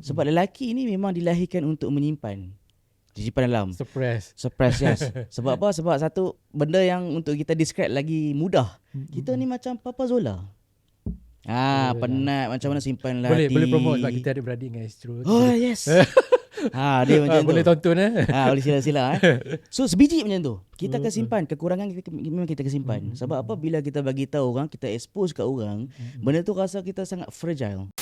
Sebab lelaki ni memang dilahirkan untuk menyimpan. Disimpan dalam. Suppress, yes. Sebab apa? Sebab satu benda yang untuk kita describe lagi mudah. Kita ni macam Papa Zola. Penat macam mana simpan Boleh ladi. promote sebab kita ada beradik dengan Astro. Oh, yes. Dia macam tu. Boleh tonton boleh sila-sila So sebiji macam tu. Kita akan simpan kekurangan kita, memang kita akan simpan. Sebab apa? Bila kita bagi tahu orang, kita expose kat orang, benda tu rasa kita sangat fragile.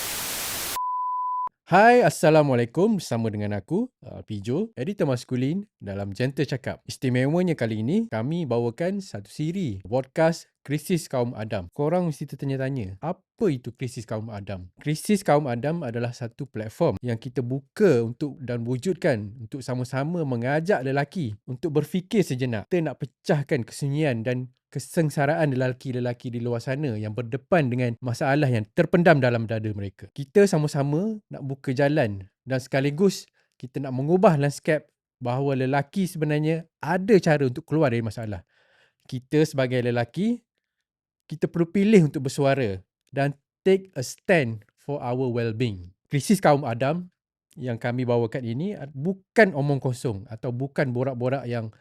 Hai, Assalamualaikum. Bersama dengan aku, Pijo, editor maskulin dalam Gentle Cakap. Istimewanya kali ini, kami bawakan satu siri podcast Krisis Kaum Adam. Korang mesti tertanya-tanya, apa itu Krisis Kaum Adam? Krisis Kaum Adam adalah satu platform yang kita buka untuk dan wujudkan untuk sama-sama mengajak lelaki untuk berfikir sejenak. Kita nak pecahkan kesunyian dan kesengsaraan lelaki-lelaki di luar sana yang berdepan dengan masalah yang terpendam dalam dada mereka. Kita sama-sama nak buka jalan dan sekaligus kita nak mengubah lanskap bahawa lelaki sebenarnya ada cara untuk keluar dari masalah. Kita sebagai lelaki, kita perlu pilih untuk bersuara dan take a stand for our well-being. Krisis Kaum Adam yang kami bawakan ini bukan omong kosong atau bukan borak-borak yang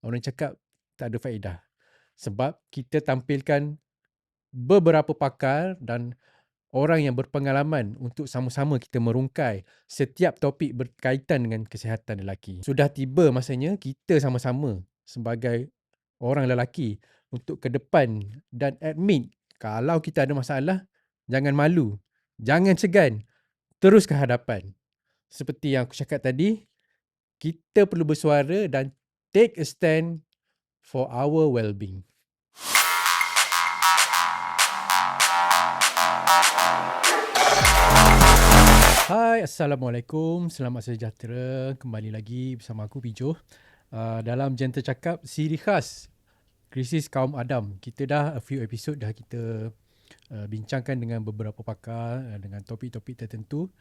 orang cakap tak ada faedah. Sebab kita tampilkan beberapa pakar dan orang yang berpengalaman untuk sama-sama kita merungkai setiap topik berkaitan dengan kesihatan lelaki. Sudah tiba masanya kita sama-sama sebagai orang lelaki untuk ke depan dan admit kalau kita ada masalah, jangan malu, jangan segan, terus ke hadapan. Seperti yang aku cakap tadi, kita perlu bersuara dan take a stand for our well-being. Hai, Assalamualaikum. Selamat sejahtera. Kembali lagi bersama aku, Pijo. Dalam Gentle Cakap, siri khas Krisis Kaum Adam. Kita dah a few episode dah kita bincangkan dengan beberapa pakar dengan topik-topik tertentu.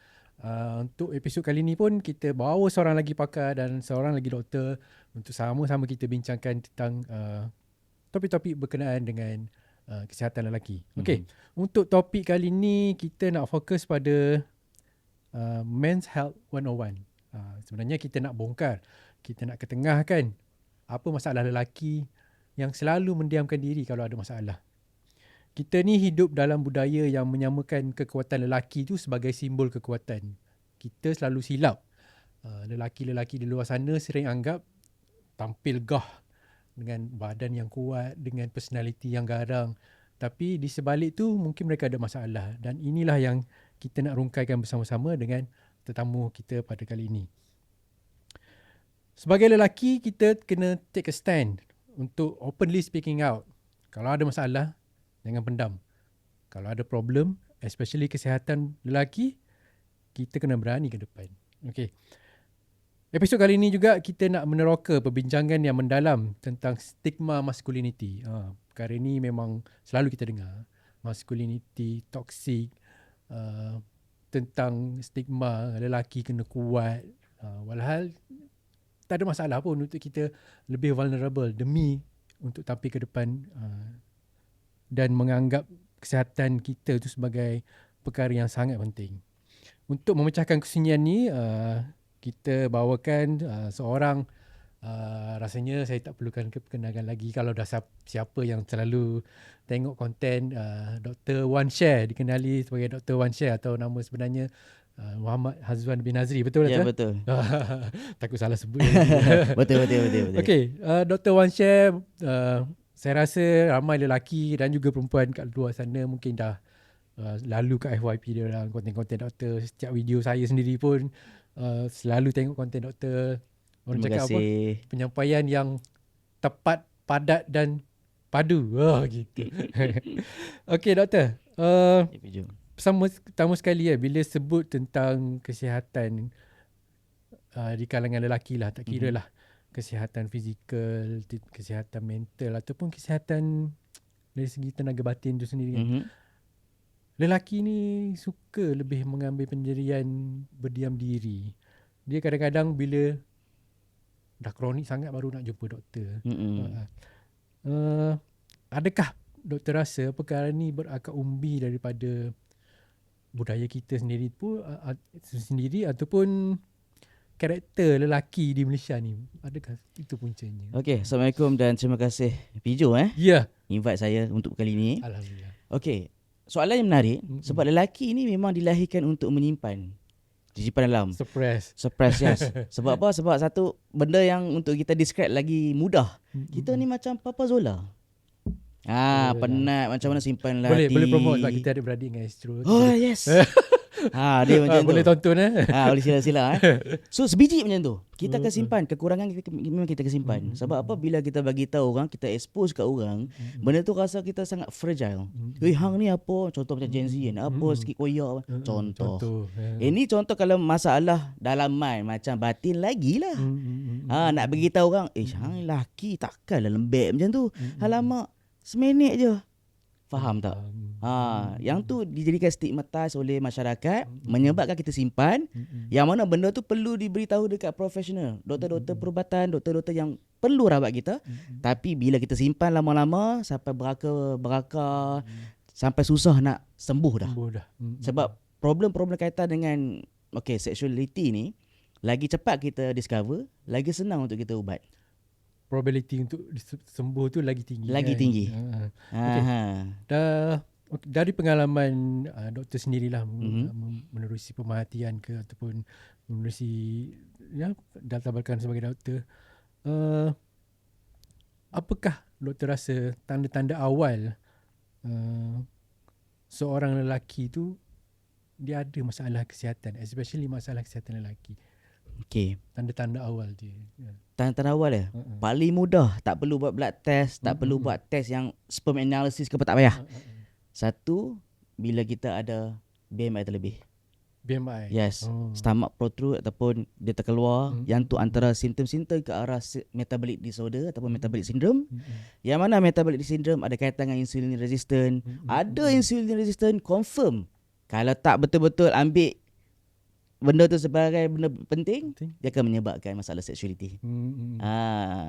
Untuk episod kali ni pun kita bawa seorang lagi pakar dan seorang lagi doktor untuk sama-sama kita bincangkan tentang topik-topik berkenaan dengan kesihatan lelaki. Okey, untuk topik kali ni kita nak fokus pada Men's Health 101. Sebenarnya kita nak bongkar, kita nak ketengahkan apa masalah lelaki yang selalu mendiamkan diri kalau ada masalah. Kita ni hidup dalam budaya yang menyamakan kekuatan lelaki tu sebagai simbol kekuatan. Kita selalu silap. Lelaki-lelaki di luar sana sering anggap tampil gah dengan badan yang kuat, dengan personality yang garang. Tapi di sebalik tu mungkin mereka ada masalah. Dan inilah yang kita nak rungkaikan bersama-sama dengan tetamu kita pada kali ini. Sebagai lelaki, kita kena take a stand untuk openly speaking out. Kalau ada masalah, jangan pendam. Kalau ada problem, especially kesihatan lelaki, kita kena berani ke depan. Okay. Episod kali ini juga kita nak meneroka perbincangan yang mendalam tentang stigma masculinity. Perkara ini memang selalu kita dengar. Masculinity, toxic, tentang stigma lelaki kena kuat. Walhal tak ada masalah pun untuk kita lebih vulnerable demi untuk tampil ke depan dan menganggap kesihatan kita itu sebagai perkara yang sangat penting. Untuk memecahkan kesunyian ni, kita bawakan seorang, rasanya saya tak perlukan perkenalkan lagi kalau dah siapa yang selalu tengok konten Dr. Wan Share, dikenali sebagai Dr. Wan Share atau nama sebenarnya Muhammad Hazwan bin Nazri. Betul tak? Ya, betul. Takut salah sebut. Betul. Okay, Dr. Wan Share, saya rasa ramai lelaki dan juga perempuan kat luar sana mungkin dah lalu kat FYP dia orang, konten-konten doktor. Setiap video saya sendiri pun selalu tengok konten doktor. Orang Terima cakap kasih. apa? Penyampaian yang tepat, padat dan padu. Gitu. Okey, doktor. Pertama sekali bila sebut tentang kesihatan di kalangan lelaki lah, tak kira lah kesihatan fizikal, kesihatan mental ataupun kesihatan dari segi tenaga batin tu sendiri kan. Lelaki ni suka lebih mengambil pendirian berdiam diri. Dia kadang-kadang bila dah kronik sangat baru nak jumpa doktor. Adakah doktor rasa perkara ni berakar umbi daripada budaya kita sendiri pun sendiri ataupun karakter lelaki di Malaysia ni? Adakah itu puncanya? Okey, Assalamualaikum dan terima kasih Pijo Ya. invite saya untuk kali ini. Alhamdulillah. Okey, soalan yang menarik sebab lelaki ni memang dilahirkan untuk menyimpan simpan dalam. Suppress, yes. Sebab apa? Sebab satu benda yang untuk kita describe lagi mudah. Kita ni macam Papa Zola. Penat macam mana simpan lelaki. Boleh promote sebab kita ada beradik dengan Astro. Oh yes. Dia macam tu. Boleh tonton boleh sila-sila So sebiji macam tu. Kita akan simpan kekurangan kita, memang kita akan simpan. Sebab apa? Bila kita bagi tahu orang, kita expose kat orang, benda tu rasa kita sangat fragile. Hang ni apa? Contoh macam Gen Z kan. Apa sikit koyak. Contoh. Ini contoh kalau masalah dalam mind macam batin lagilah. Nak bagi tahu orang, hang lelaki takkanlah lembek macam tu. Alamak, seminit je. Faham tak? Yang tu dijadikan stigmatized oleh masyarakat, menyebabkan kita simpan. Yang mana benda tu perlu diberitahu dekat profesional, doktor-doktor perubatan, doktor-doktor yang perlu rawat kita. Tapi bila kita simpan lama-lama sampai berakar, sampai susah nak sembuh dah. Sebab problem-problem kaitan dengan sexuality ni, lagi cepat kita discover, lagi senang untuk kita ubat. Probability untuk sembuh tu lagi tinggi. Tinggi. Dari pengalaman doktor sendirilah menerusi pemerhatian ke ataupun menerusi databalkan sebagai doktor, apakah doktor rasa tanda-tanda awal seorang lelaki tu dia ada masalah kesihatan, especially masalah kesihatan lelaki? Tanda-tanda awal dia. Tanda-tanda awal dia paling mudah, tak perlu buat blood test, tak perlu buat test yang sperm analysis ke apa, tak payah. Satu, bila kita ada BMI terlebih. BMI? Yes. Stomach protrude ataupun dia terkeluar. Yang tu antara simptom-simptom ke arah metabolic disorder ataupun metabolic syndrome. Yang mana metabolic syndrome ada kaitan dengan insulin resistant. Ada insulin resistant confirm. Kalau tak betul-betul ambil benda tu sebagai benda penting, dia akan menyebabkan masalah sexuality.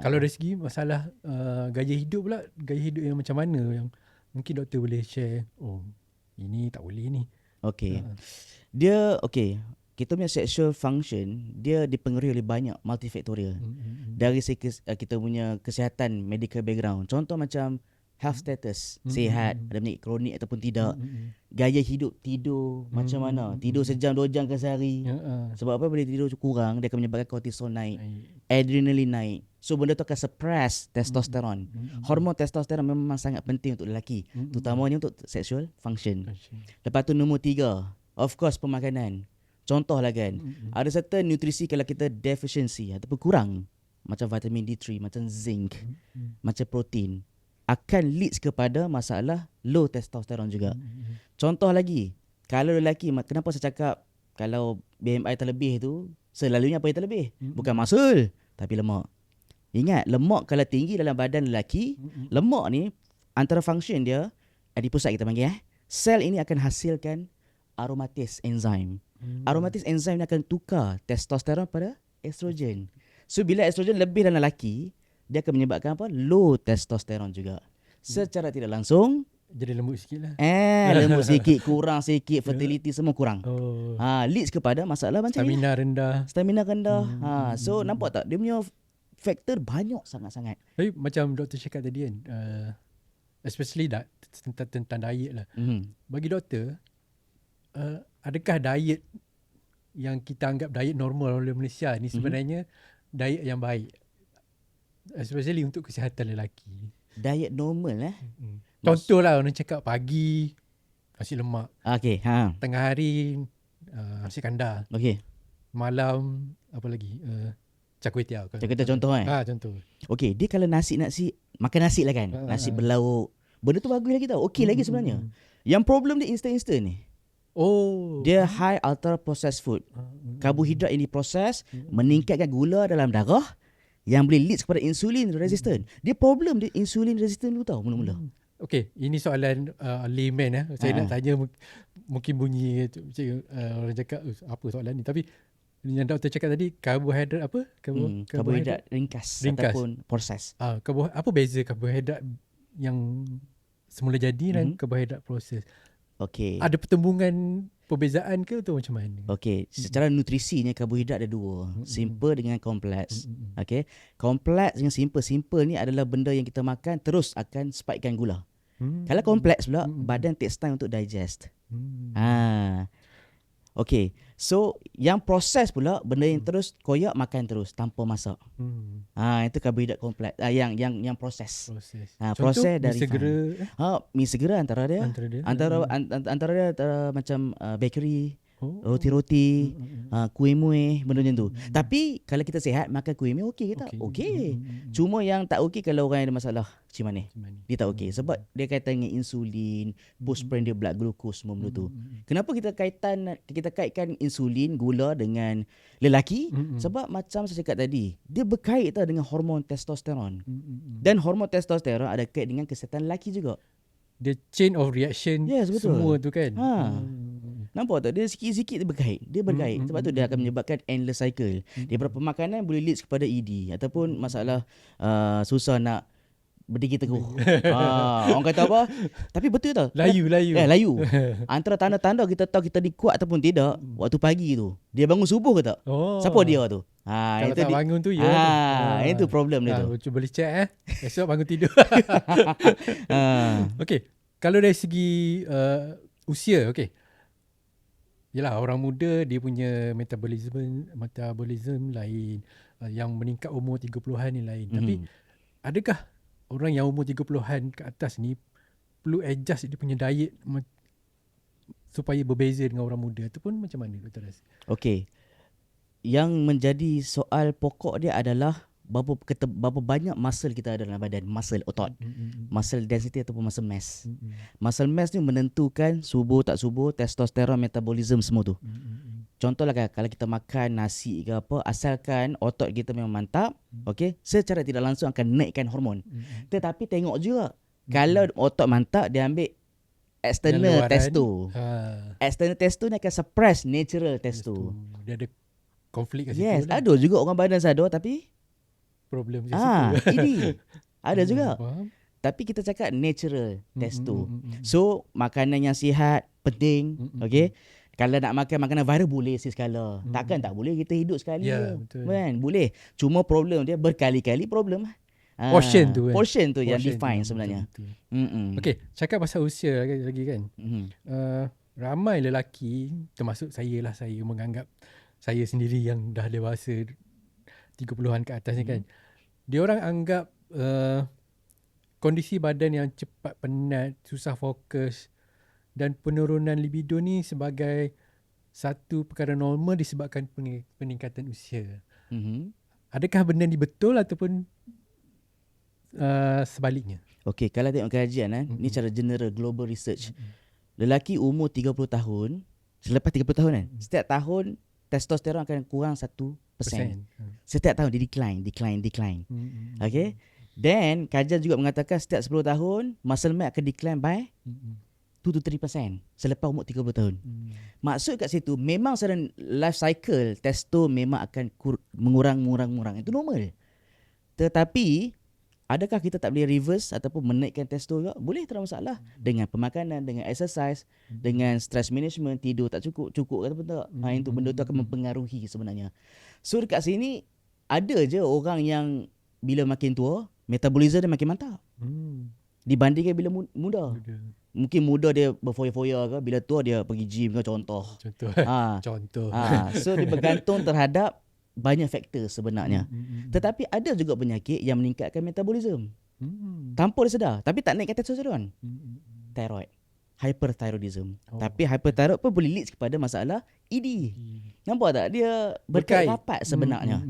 Kalau dari segi masalah gaya hidup pula, gaya hidup yang macam mana yang mungkin doktor boleh share? Ini tak boleh ni. Dia kita punya sexual function dia dipengaruhi oleh banyak multifaktorial. Dari segi kita punya kesihatan, medical background. Contoh macam health status, sihat, ada penyakit kronik ataupun tidak. Gaya hidup, tidur macam mana? Tidur sejam 2 jam ke sehari. Sebab apa? Bila tidur kurang, dia akan menyebabkan kortisol naik, adrenaline naik. So benda tu akan suppress testosteron. Hormon testosteron memang sangat penting untuk lelaki, terutamanya untuk sexual function. Lepas tu nombor 3, of course pemakanan. Contoh lah kan, ada certain nutrisi kalau kita deficiency ataupun kurang, macam vitamin D3, macam zinc, macam protein, akan leads kepada masalah low testosteron juga. Contoh lagi, kalau lelaki, kenapa saya cakap kalau BMI terlebih tu, selalunya apa yang terlebih? Bukan muscle, tapi lemak. Ingat, lemak kalau tinggi dalam badan lelaki, lemak ni antara function dia, adipocyte kita panggil sel ini akan hasilkan aromatase enzyme. Aromatase enzyme ni akan tukar testosteron pada estrogen. So bila estrogen lebih dalam lelaki, dia akan menyebabkan apa? Low testosteron juga. Secara tidak langsung jadi lembut sikit lah. Lembut sikit, kurang sikit, fertility semua kurang. Leads kepada masalah macam ni. Stamina rendah. So nampak tak? Dia punya faktor banyak sangat-sangat. Tapi macam doktor cakap tadi kan, especially tentang diet lah. Bagi doktor, adakah diet yang kita anggap diet normal oleh Malaysia ni sebenarnya diet yang baik? Especially untuk kesihatan lelaki. Diet normal Contoh lah, orang cakap pagi nasi lemak. Tengah hari nasi kandar. Malam apa lagi? Char kway teow. Contoh contoh. Dia kalau nasi makan nasi lah kan. Nasi berlauk. Benda tu bagus lagi tau. Lagi sebenarnya. Yang problem dia instant ni. Dia high ultra processed food. Karbohidrat yang diproses meningkatkan gula dalam darah yang boleh leads kepada insulin resistant. Dia problem dia insulin resistant dulu tau mula-mula. Ini soalan layman Saya nak tanya mungkin bunyi orang cakap apa soalan ni, tapi yang doktor cakap tadi karbohidrat apa? Karbohidrat ringkas ataupun proses. Apa beza karbohidrat yang semula jadi dan karbohidrat proses? Okey. Ada pertembungan perbezaan ke atau macam mana? Okey, secara nutrisinya karbohidrat ada dua, simple dengan kompleks. Okey. Kompleks dengan simple. Simple ni adalah benda yang kita makan terus akan spikekan gula. Kalau kompleks pula, badan takes time untuk digest. Okey. So, yang proses pula benda yang terus koyak makan terus tanpa masak. Itu karbohidrat kompleks. Yang proses. Contoh, Proses mi dari segera mi segera antara dia. antara dia. Antara dia macam bakery, roti-roti, kuih muih, benda macam tu. Tapi kalau kita sihat makan kuih muih okey ke tak? Okey. Cuma yang tak okey kalau orang yang ada masalah cimane. Dia tak okey sebab dia kaitan dengan insulin, postprandial blood glucose semua benda tu. Kenapa kita kaitkan insulin, gula dengan lelaki? Sebab macam saya cakap tadi, dia berkait dengan hormon testosteron. Dan hormon testosteron ada kait dengan kesihatan lelaki juga. The chain of reaction semua tu kan. Nampak tak? Dia sikit-sikit dia berkait. Sebab tu dia akan menyebabkan endless cycle. Daripada pemakanan boleh leads kepada ED ataupun masalah susah nak berdiri teguh. Orang kata apa? Tapi betul tau. Layu. Layu. Antara tanda-tanda kita tahu kita ni kuat ataupun tidak, waktu pagi tu. Dia bangun subuh ke tak? Siapa dia tu? Kalau tak bangun tu itu problem dia tu. Boleh check esok bangun tidur. Okey. Kalau dari segi usia, okey. Yalah, orang muda dia punya metabolism lain, yang meningkat umur 30-an ni lain. Tapi adakah orang yang umur 30-an ke atas ni perlu adjust dia punya diet supaya berbeza dengan orang muda ataupun macam mana Dr. Ras? Okey. Yang menjadi soal pokok dia adalah berapa banyak muscle kita ada dalam badan, muscle otot, muscle density ataupun muscle mass. Muscle mass ni menentukan subur tak subur, testosteron, metabolism semua tu. Contohlah kalau kita makan nasi ke apa, asalkan otot kita memang mantap, okey, secara tidak langsung akan naikkan hormon. Tetapi tengok juga, kalau otot mantap dia ambil external testo. External testo ni akan suppress natural testo. Dia ada konflik kat situ. Yes, ada juga orang badan sadar tapi problem kat situ. Ini ada juga. Faham? Tapi kita cakap natural testo. So makanan yang sihat penting, okey. Kalau nak makan makanan viral boleh sekala. Takkan tak boleh kita hidup sekali. Ya, betul. Kan? Boleh. Cuma problem dia berkali-kali problem. Portion tu yang define sebenarnya. Okey, cakap pasal usia lagi kan. Ramai lelaki, termasuk saya menganggap saya sendiri yang dah dewasa 30-an ke atas ni kan. Dia orang anggap kondisi badan yang cepat penat, susah fokus dan penurunan libido ni sebagai satu perkara normal disebabkan peningkatan usia. Adakah benda ni betul ataupun sebaliknya? Okey, kalau tengok kajian ni cara general global research. Lelaki umur 30 tahun, selepas 30 tahun setiap tahun testosteron akan kurang 1%. Setiap tahun dia decline. Okay. Then kajian juga mengatakan setiap 10 tahun muscle mass akan decline by 2 to 3% selepas umur 30 tahun. Maksud kat situ memang secara life cycle testo memang akan mengurang. Itu normal. Tetapi adakah kita tak boleh reverse ataupun menaikkan testo juga? Boleh, tak ada masalah. Dengan pemakanan, dengan exercise, dengan stress management, tidur tak cukup ke ataupun tak. Itu benda tu akan mempengaruhi sebenarnya. So dekat sini ada je orang yang bila makin tua, metabolism dia makin mantap. Dibandingkan bila muda. Mungkin muda dia berfoya-foya ke, bila tua dia pergi gym ke contoh. Contoh. So dia bergantung terhadap banyak faktor sebenarnya. Tetapi ada juga penyakit yang meningkatkan metabolism. Tanpa dia sedar. Tapi tak naikkan testosteron. Thyroid. Hyperthyroidism. Tapi hyperthyroid pun boleh lead kepada masalah ED. Nampak tak? Dia berkait rapat sebenarnya.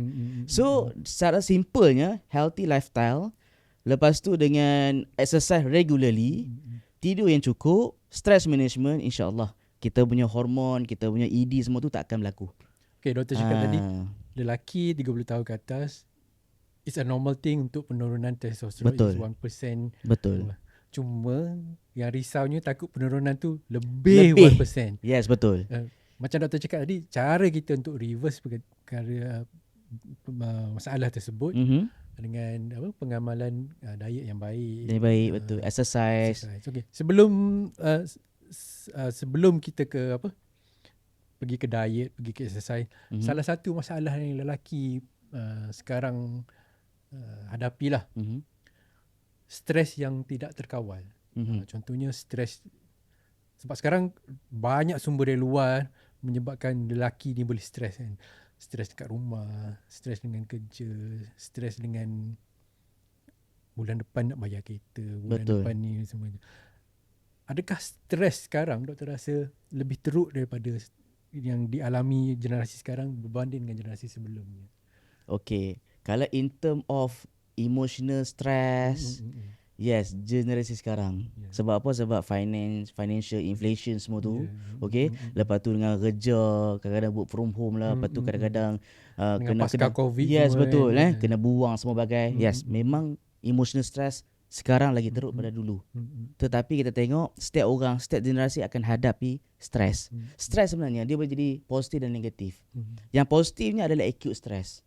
So secara simpelnya, healthy lifestyle, lepas tu dengan exercise regularly, tidur yang cukup, stress management, insyaAllah kita punya hormon, kita punya ED semua tu tak akan berlaku. Okay, doktor cakap tadi lelaki 30 tahun ke atas it's a normal thing untuk penurunan testosteron. Betul. Is 1%. Betul. Cuma yang risaunya takut penurunan tu lebih 1%. Yes, betul. Macam doktor cakap tadi, cara kita untuk reverse perkara masalah tersebut dengan pengamalan diet yang baik. Yang baik, betul. Exercise. Okay. Sebelum sebelum kita ke pergi ke diet, pergi ke exercise, salah satu masalah yang lelaki sekarang hadapilah stres yang tidak terkawal. Contohnya stres, sebab sekarang banyak sumber dari luar menyebabkan lelaki ni boleh stres kan. Stres dekat rumah, stres dengan kerja, stres dengan bulan depan nak bayar kereta, bulan depan ni semuanya. Adakah stres sekarang doktor rasa lebih teruk daripada yang dialami generasi sekarang berbanding dengan generasi sebelumnya? Okay, kalau in term of emotional stress, yes, generasi sekarang. Sebab apa? Sebab financial inflation semua tu. Okay, lepas tu dengan kerja, kadang-kadang work from home lah. Lepas tu kadang-kadang dengan pasca COVID yes, semua betul kan. kena buang semua bagai. Yes, memang emotional stress sekarang lagi teruk pada dulu. Tetapi kita tengok setiap orang, setiap generasi akan hadapi stres. Stres sebenarnya dia boleh jadi positif dan negatif. Yang positifnya adalah acute stress.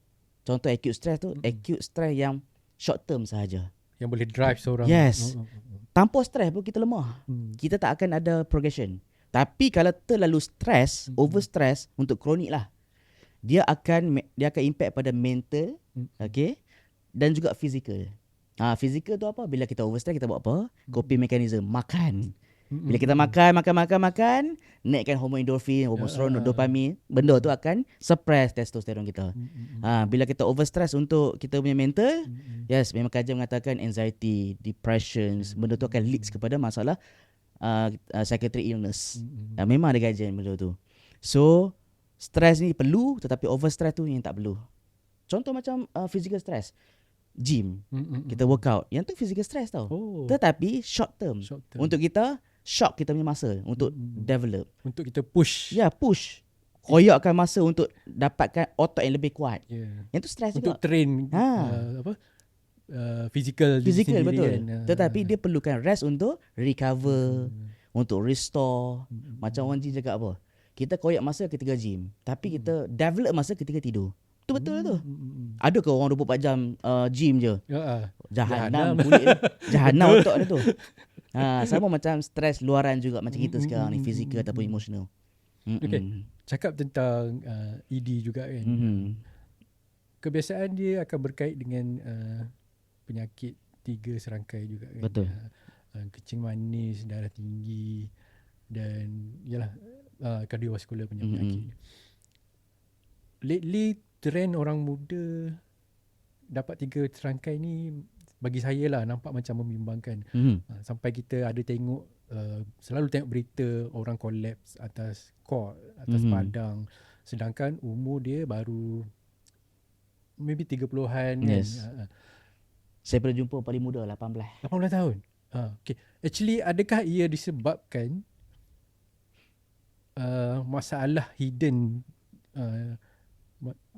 Contoh acute stress tu, acute stress yang short term sahaja. Yang boleh drive seorang. Yes. Tanpa stres pun kita lemah. Kita tak akan ada progression. Tapi kalau terlalu stres, over stress untuk kronik lah, dia akan impact pada mental, okay, dan juga physical. Physical tu apa? Bila kita over stress kita buat apa? Coping mechanism, makan. Bila kita makan, naikkan hormon endorfin, hormon serotonin, dopamin, benda tu akan suppress testosteron kita. Bila kita over stress untuk kita punya mental, yes, memang kajian mengatakan anxiety, depression, benda tu akan leads kepada masalah psychiatric illness. Memang ada kajian benda tu. So, stress ni perlu, tetapi over stress tu yang tak perlu. Contoh macam physical stress. Gym, kita workout, yang tu physical stress tau. Tetapi short term. Untuk kita shock kita punya masa untuk develop, untuk kita push. Push. Koyakkan masa untuk dapatkan otot yang lebih kuat. Yang tu stress juga. Untuk train physical betul. Kan. Tetapi dia perlukan rest untuk recover, untuk restore. Macam orang gym cakap apa? Kita koyak masa ketika gym, tapi kita develop masa ketika tidur. Tu betul tu. Ada ke orang 24 jam gym je? Jahanam kulit dia. Jahanam otak dia tu. Sama macam stres luaran juga macam kita sekarang ni, fizikal ataupun emosional. Okay. Cakap tentang ED juga kan. Kebiasaan dia akan berkait dengan penyakit 3 serangkai juga kan. Betul. Kencing manis, darah tinggi dan yalah kardiovaskular punya penyakit. Lately trend orang muda dapat 3 serangkai ni bagi saya lah nampak macam membimbangkan. Sampai kita ada tengok selalu tengok berita orang collapse atas court, atas padang, sedangkan umur dia baru maybe 30-an kan. Saya pernah jumpa paling muda 18 tahun. Okay. Actually adakah ia disebabkan masalah hidden,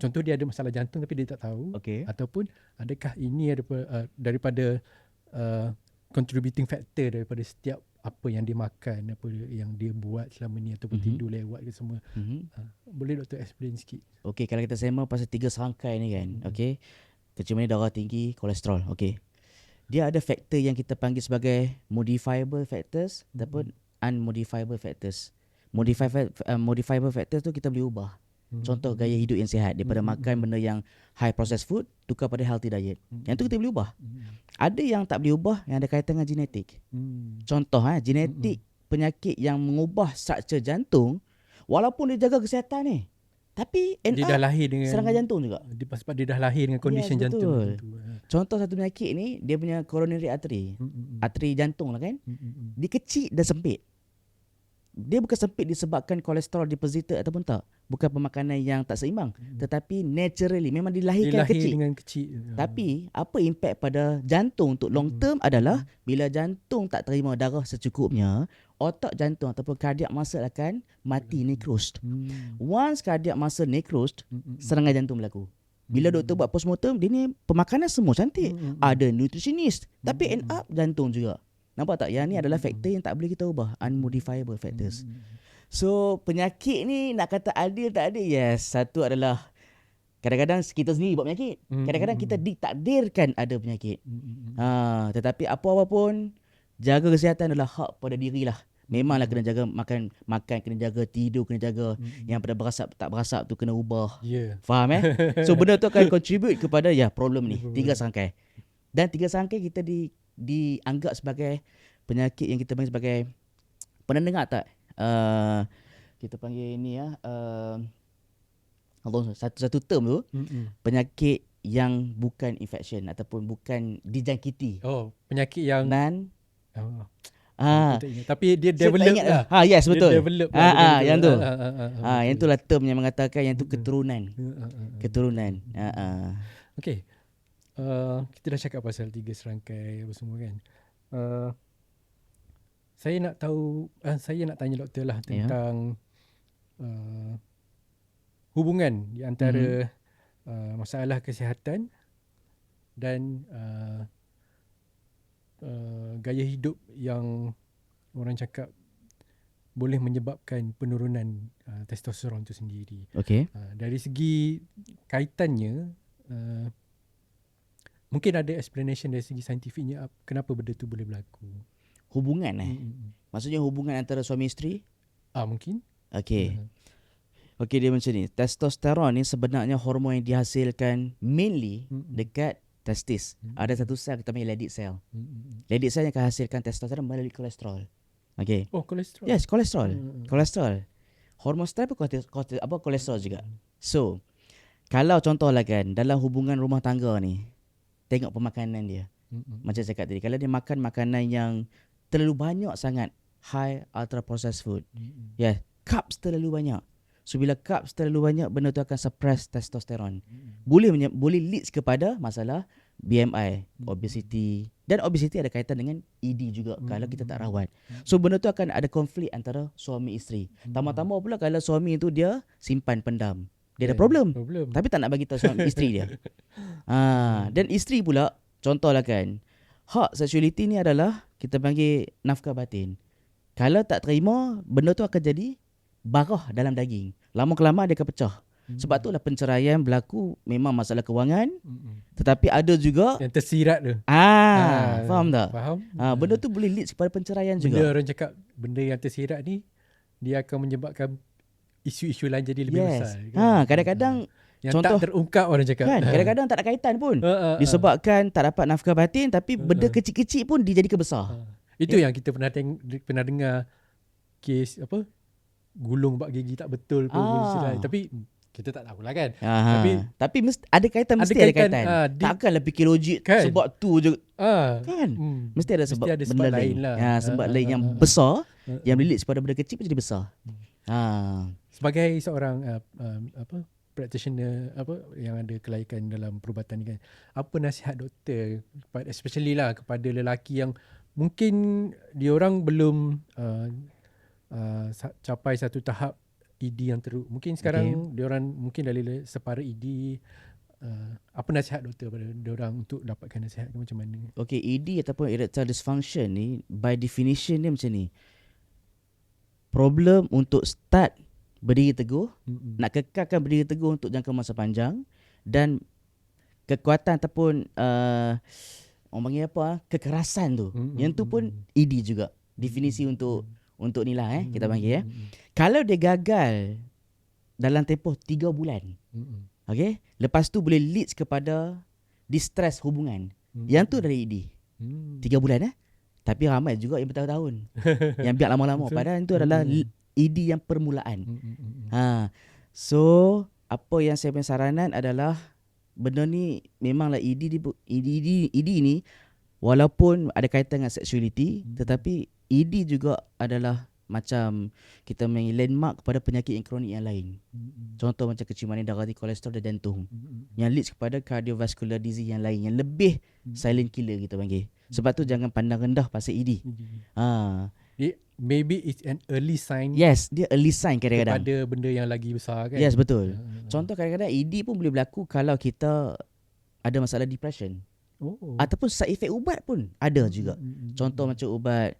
contoh dia ada masalah jantung tapi dia tak tahu, ataupun adakah ini daripada contributing factor daripada setiap apa yang dia makan, apa yang dia buat selama ni, ataupun tidur lewat ke semua. Boleh doktor explain sikit? Okay, kalau kita sembang pasal 3 serangkai ni kan, okay, kencing manis, darah tinggi, kolesterol, okay, dia ada faktor yang kita panggil sebagai modifiable factors ataupun unmodifiable factors. Modifiable factors tu kita boleh ubah. Contoh gaya hidup yang sihat, daripada makan benda yang high processed food tukar pada healthy diet. Yang tu kita boleh ubah. Ada yang tak boleh ubah, yang ada kaitan dengan genetik. Contoh genetik penyakit yang mengubah struktur jantung, walaupun dia jaga kesihatan ni, tapi dia dah lahir dengan serangan jantung juga. Sebab dia dah lahir dengan condition jantung. Contoh satu penyakit ni, dia punya coronary artery, arteri jantung lah kan, dia kecil dan sempit. Dia bukan sempit disebabkan kolesterol deposited ataupun tak, bukan pemakanan yang tak seimbang, tetapi naturally memang dilahirkan kecil. Dengan kecil. Tapi apa impact pada jantung untuk long term adalah bila jantung tak terima darah secukupnya, otak jantung ataupun cardiac muscle akan mati, necrosed. Once cardiac muscle necrosed, serangan jantung berlaku. Bila doktor buat postmortem, dia ni pemakanan semua cantik, ada nutritionist, tapi end up jantung juga. Nampak tak? Yang ni adalah faktor yang tak boleh kita ubah, unmodifiable factors. So penyakit ni nak kata adil tak adil, yes. Satu adalah kadang-kadang kita sendiri buat penyakit, kadang-kadang kita ditakdirkan ada penyakit. Tetapi apa-apa pun, jaga kesihatan adalah hak pada dirilah Memanglah kena jaga makan, kena jaga tidur, kena jaga yang pada berasap tak berasap tu kena ubah. Ya. Faham So benda tu akan contribute kepada problem ni. 3 serangkai. Dan 3 serangkai kita dianggap sebagai penyakit yang kita panggil sebagai, pernah dengar tak? Kita panggil ni satu term tu, penyakit yang bukan infection ataupun bukan dijangkiti. Oh, penyakit yang Oh, tak ingat. Tapi dia develop lah. Yes, betul. Dia develop lah. Yang tu. Yang betul. itulah term yang mengatakan yang tu keturunan. Keturunan. Okay. Kita dah cakap pasal 3 serangkai apa semua kan. Saya nak tanya doktor lah tentang hubungan di antara masalah kesihatan dan gaya hidup yang orang cakap boleh menyebabkan penurunan testosteron itu sendiri. Okay. Dari segi kaitannya, mungkin ada explanation dari segi saintifiknya kenapa benda tu boleh berlaku. Hubungan Maksudnya hubungan antara suami isteri? Mungkin. Okay. Okay, dia macam ni. Testosteron ni sebenarnya hormon yang dihasilkan mainly dekat testis. Ada satu sel kita panggil Leydig cell. Leydig cell yang akan hasilkan testosteron melalui kolesterol. Okay. Oh, kolesterol. Yes, kolesterol. Kolesterol. Hormon stres pun kolesterol juga. So, kalau contohlah kan dalam hubungan rumah tangga ni, tengok pemakanan dia. Macam saya cakap tadi, kalau dia makan makanan yang terlalu banyak sangat high ultra processed food. Yeah, carbs terlalu banyak. So bila carbs terlalu banyak, benda tu akan suppress testosteron. Boleh leads kepada masalah BMI, obesity. Dan obesity ada kaitan dengan ED juga kalau kita tak rawat. So benda tu akan ada konflik antara suami isteri. Tambah-tambah pula kalau suami tu dia simpan pendam. Dia ada problem. Tapi tak nak bagi tahu suami isteri dia. Dan isteri pula, contohlah kan, hak sexuality ni adalah kita panggil nafkah batin. Kalau tak terima, benda tu akan jadi barah dalam daging. Lama-kelamaan dia akan pecah. Sebab tu lah penceraian berlaku memang masalah kewangan. Tetapi ada juga yang tersirat tu. Faham tak? Faham. Benda tu boleh lead kepada penceraian juga. Benda orang cakap benda yang tersirat ni dia akan menyebabkan isu-isu lain jadi lebih besar. Kadang-kadang yang contoh, tak terungkap orang cakap. Kan, kadang-kadang tak ada kaitan pun. Disebabkan tak dapat nafkah batin, tapi benda kecil-kecil pun dijadikan besar. Itu yang kita pernah dengar kes gulung bak gigi tak betul pun. Tapi kita tak tahulah kan. Tapi ada kaitan. Takkanlah fikir logik kan? Sebab tu je. Kan? Mesti ada sebab benda lain lah. Sebab lain yang besar yang relate pada benda kecil pun jadi besar. Sebagai seorang practitioner yang ada kelaikan dalam perubatan ni kan, apa nasihat doktor especially lah kepada lelaki yang mungkin diorang belum capai satu tahap ED yang teruk. Mungkin sekarang diorang mungkin dari separa ED. Apa nasihat doktor pada diorang untuk dapatkan nasihat macam mana? Okay, ED ataupun erectile dysfunction ni by definition dia macam ni. Problem untuk start berdiri teguh, nak kekalkan berdiri teguh untuk jangka masa panjang, dan kekuatan ataupun orang panggil kekerasan tu. Yang tu pun ED juga. Definisi untuk ni lah kita panggil Kalau dia gagal dalam tempoh 3 bulan, okay, lepas tu boleh leads kepada distress hubungan. Yang tu dari ED. 3 bulan Tapi ramai juga yang bertahun-tahun yang biar lama-lama. Padahal itu adalah ED yang permulaan. So apa yang saya punya saranan adalah benda ni memanglah ED ni walaupun ada kaitan dengan sexuality, tetapi ED juga adalah macam kita main landmark kepada penyakit yang kronik yang lain. Contoh macam keciuman darah, kolesterol dan jantung. Yang leads kepada cardiovascular disease yang lain yang lebih silent killer kita panggil. Sebab tu jangan pandang rendah pasal ED. Maybe it's an early sign. Yes, dia early sign kadang-kadang. Kepada benda yang lagi besar kan. Yes, betul. Contoh kadang-kadang ED pun boleh berlaku kalau kita ada masalah depression. Ataupun side effect ubat pun ada juga. Contoh macam ubat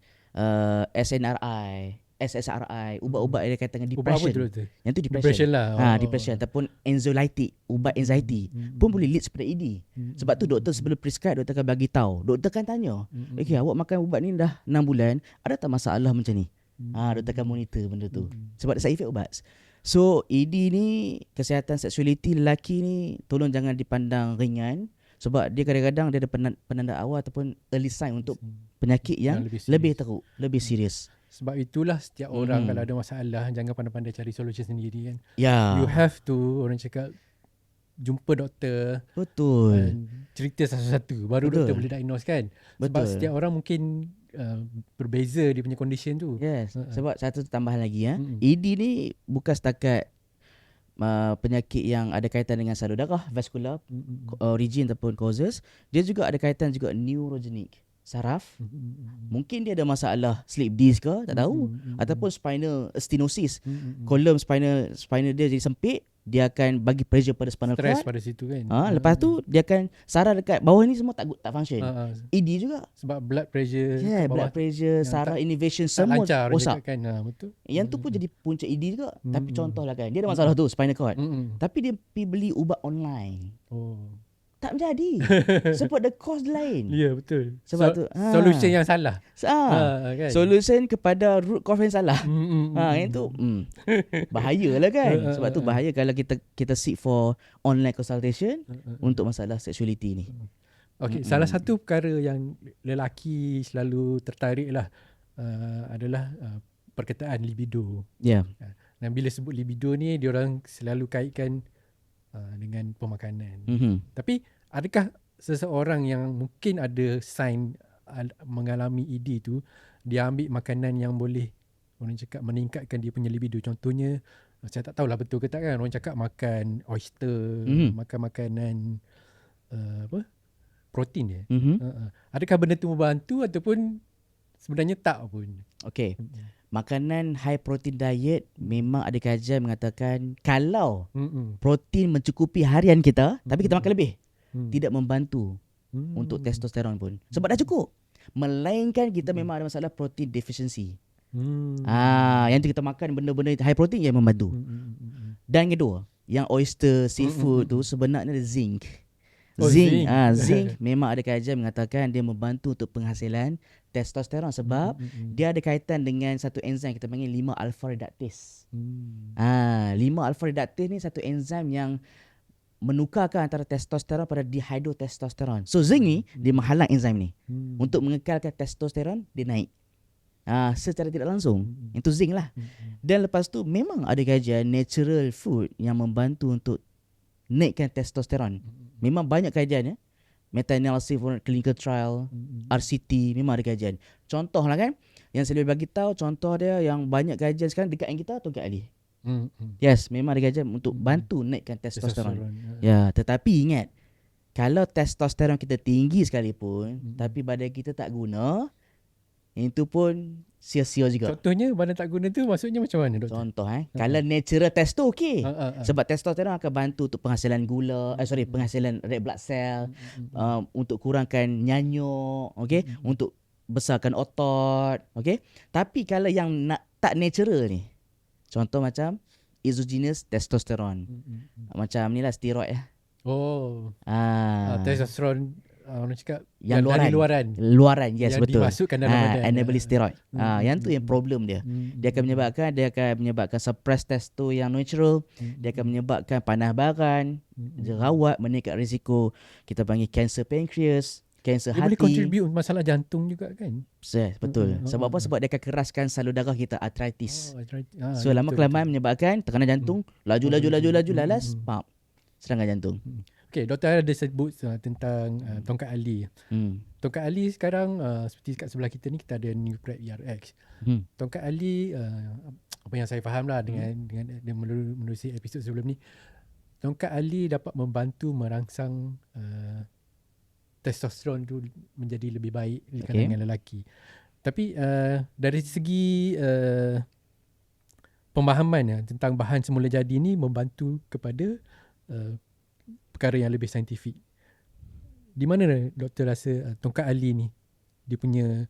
SSRI, ubat-ubat yang kaitan dengan depression. Ubat apa tu? Yang tu depression lah. Depression ataupun anxiolytic, ubat anxiety pun boleh lead kepada ED. Sebab tu doktor sebelum prescribe, doktor akan bagi tahu. Doktor akan tanya, okay, awak makan ubat ni dah 6 bulan, ada tak masalah macam ni? Doktor akan monitor benda tu. Sebab dia side effect ubat. So ED ni, kesihatan seksualiti lelaki ni, tolong jangan dipandang ringan. Sebab dia kadang-kadang dia ada penanda awal ataupun early sign untuk penyakit yang lebih teruk, lebih serius. Sebab itulah setiap orang kalau ada masalah, jangan pandai-pandai cari solution sendiri kan. Ya. You have to, orang cakap, jumpa doktor. Betul. Cerita satu-satu. Baru doktor boleh diagnose kan. Sebab setiap orang mungkin berbeza dia punya condition tu. Yes. Sebab satu tambahan lagi ED ni bukan setakat penyakit yang ada kaitan dengan salur darah, vascular origin ataupun causes. Dia juga ada kaitan juga neurogenic, saraf. Mungkin dia ada masalah sleep disc ke, tak tahu. Ataupun spinal stenosis. Kolom spinal dia jadi sempit, dia akan bagi pressure pada spinal cord. Stress pada situ kan. Lepas tu dia akan saraf dekat bawah ni semua tak function. ED juga. Sebab blood pressure kat bawah, blood pressure, saraf innervation semua rosak kan. Betul. Yang tu pun jadi punca ED juga. Tapi contohlah kan, dia ada masalah tu spinal cord. Tapi dia pergi beli ubat online. Tak menjadi. Sebab the cost lain. Ya, betul. Sebab tu solution yang salah. Kan? Solution kepada root cause yang salah. Yang tu bahayalah kan. Sebab tu bahaya kalau kita seek for online consultation untuk masalah sexuality ni. Okay, salah satu perkara yang lelaki selalu tertarik lah adalah perkataan libido. Ya. Dan bila sebut libido ni, diorang selalu kaitkan dengan pemakanan. Tapi adakah seseorang yang mungkin ada sign mengalami ED tu, dia ambil makanan yang boleh orang cakap meningkatkan dia punya libido? Contohnya, saya tak tahulah betul ke tak kan, orang cakap makan oyster, makan makanan protein dia. Adakah benda tu membantu ataupun sebenarnya tak pun? Okay. Makanan high protein diet memang ada kajian mengatakan kalau protein mencukupi harian kita, tapi kita makan lebih, tidak membantu untuk testosteron pun. Sebab dah cukup. Melainkan kita memang ada masalah protein deficiency. Yang tu kita makan benda-benda high protein yang membantu. Dan kedua, yang oyster, seafood tu sebenarnya ada zinc. Zinc memang ada kajian mengatakan dia membantu untuk penghasilan testosteron sebab dia ada kaitan dengan satu enzim kita panggil 5-alpha reductase. 5-alpha reductase ni satu enzim yang menukarkan antara testosteron pada dihydrotestosteron. So zinc ni dia menghalang enzim ni untuk mengekalkan testosteron dia naik. Secara tidak langsung. Itu zinc lah. Dan lepas tu memang ada kajian natural food yang membantu untuk naikkan testosteron. Memang banyak kajian meta-analysis for clinical trial, RCT, memang ada kajian. Contoh lah kan, yang saya boleh bagi tahu contoh dia yang banyak kajian sekarang dekat yang kita Tongkat Ali. Yes, memang ada kajian untuk bantu naikkan testosteron. Ya, tetapi ingat, kalau testosteron kita tinggi sekalipun, tapi badan kita tak guna, itu pun sia-sia juga. Contohnya badan tak guna tu maksudnya macam mana doktor? Contoh kalau natural testo okey. Sebab testosteron akan bantu untuk penghasilan gula, penghasilan red blood cell, untuk kurangkan nyanyuk, okey, untuk besarkan otot, okey. Tapi kalau yang tak natural ni, contoh macam exogenous testosterone. Macam ni lah steroid testosteron orang cakap yang luaran. Yes, yang betul. Dimasukkan dalam badan. Anabolic steroid. Yang tu yang problem dia. Dia akan menyebabkan suppress testo yang natural. Dia akan menyebabkan panah baran, jerawat, meningkat risiko kita panggil kanser pankreas, kanser hati. Dia boleh contribute masalah jantung juga kan? Yes, betul. Sebab apa? Sebab dia akan keraskan salur darah kita, arthritis. So lama kelamaan menyebabkan tekanan jantung laju lalas, serangan jantung. Okay, doktor ada sebut tentang Tongkat Ali. Tongkat Ali sekarang seperti kat sebelah kita ni, kita ada New Prep ERX. Tongkat Ali, apa yang saya faham lah dengan menerusi episod sebelum ni, Tongkat Ali dapat membantu merangsang testosteron tu menjadi lebih baik di kalangan lelaki. Tapi dari segi pemahaman tentang bahan semula jadi ni membantu kepada perkara yang lebih saintifik. Di mana doktor rasa Tongkat Ali ni dia punya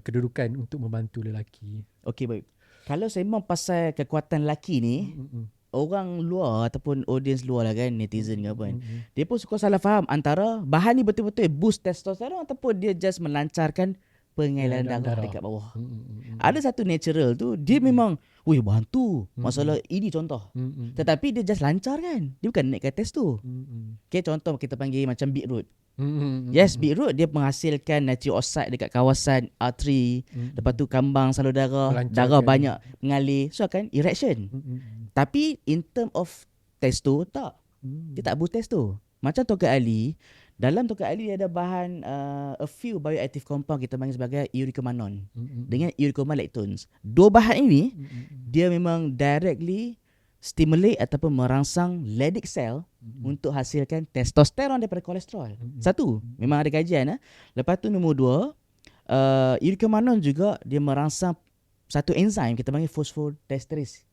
kedudukan untuk membantu lelaki? Okey, baik. Kalau sembang pasal kekuatan lelaki ni, orang luar ataupun audience luar lah kan, netizen ke apa kan, dia pun suka salah faham antara bahan ni betul-betul boost testosteron ataupun dia just melancarkan pengailan Pengailan darah darah. dekat bawah. Mm-mm. Ada satu natural tu dia memang bantu masalah ini contoh. Mm-mm. Tetapi dia just lancar kan. Dia bukan naikkan test tu. Mm-mm. Okay, contoh kita panggil macam beetroot. Mm-mm. Yes, beetroot dia menghasilkan nitric oxide dekat kawasan arteri. Lepas tu kambang salur darah, darah banyak mengalir. So akan erection. Tapi in term of testo tak. Dia tak boost testo. Macam tongkat ali, dalam tongkat ali dia ada bahan a few bioactive compound kita panggil sebagai uricamanon dengan uricoma lactons. Dua bahan ini dia memang directly stimulate ataupun merangsang Leydig cell untuk hasilkan testosteron daripada kolesterol. Satu, memang ada kajian. Lepas tu nombor dua, uricamanon juga dia merangsang satu enzim kita panggil phosphodiesterase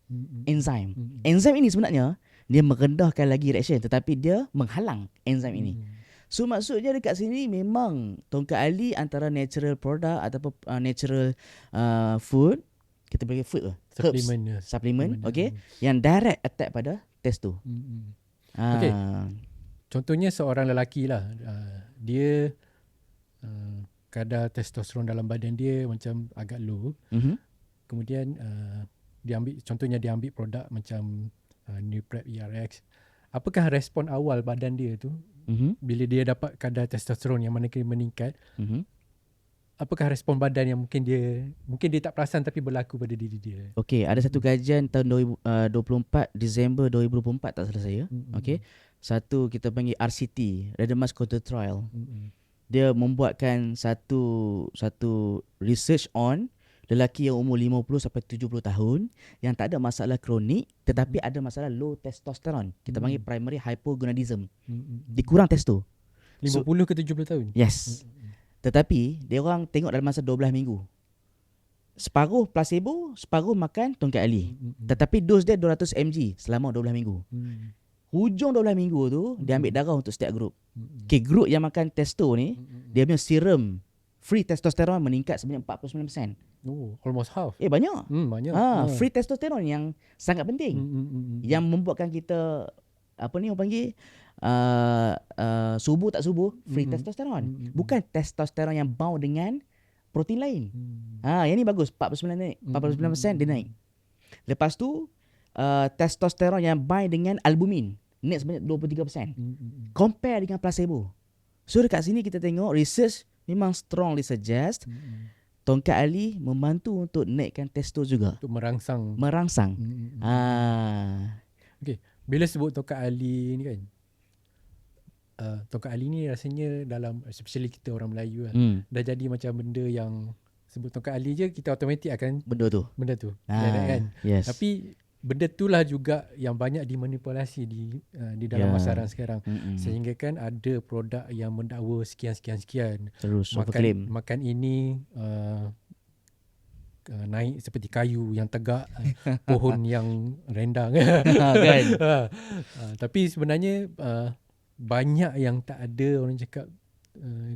enzim. Enzim ini sebenarnya dia merendahkan lagi reaction tetapi dia menghalang enzim ini. So maksudnya dekat sini memang tongkat ali antara natural product ataupun natural food, kita panggil food supplement okay, yang direct attack pada testo. Okay. Contohnya seorang lelaki lah, dia kadar testosteron dalam badan dia macam agak low. Kemudian dia ambil produk macam Nuprep ERX. Apakah respon awal badan dia tu bila dia dapat kadar testosteron yang mana meningkat? Apakah respon badan yang mungkin dia tak perasan tapi berlaku pada diri dia? Okey, ada satu kajian tahun 2024 Disember 2024 tak salah saya. Okey. Satu kita panggil RCT, Randomized Control Trial. Dia membuatkan satu research on lelaki yang umur 50 sampai 70 tahun yang tak ada masalah kronik tetapi ada masalah low testosteron. Kita panggil primary hypogonadism. Dikurang testo. 50 ke 70 tahun? Yes. Tetapi dia orang tengok dalam masa 12 minggu. Separuh placebo, separuh makan tongkat ali. Tetapi dos dia 200 mg selama 12 minggu. Hujung 12 minggu tu dia ambil darah untuk setiap grup. Okay, grup yang makan testo ni dia punya serum free testosteron meningkat sebanyak 49%. Oh, almost half. Banyak. Banyak. Free testosteron yang sangat penting. Yang membuatkan kita orang panggil subuh tak subuh free testosteron. Bukan testosteron yang bound dengan protein lain. Yang ni bagus 49 naik, 49% dia naik. Lepas tu testosteron yang bind dengan albumin naik sebanyak 23%. Compare dengan placebo. So dekat sini kita tengok research memang strongly suggest tongkat ali membantu untuk naikkan testo juga. Untuk merangsang. Okay. Bila sebut tongkat ali ni kan, tongkat ali ni rasanya dalam, especially kita orang Melayu lah, dah jadi macam benda yang sebut tongkat ali je kita automatik akan benda tu. Kan? Yes. Tapi benda itulah juga yang banyak dimanipulasi di dalam masyarakat sekarang. Sehingga kan ada produk yang mendakwa sekian. Terus makan ini naik seperti kayu yang tegak, pohon yang rendang. Kan? Tapi sebenarnya banyak yang tak ada orang cakap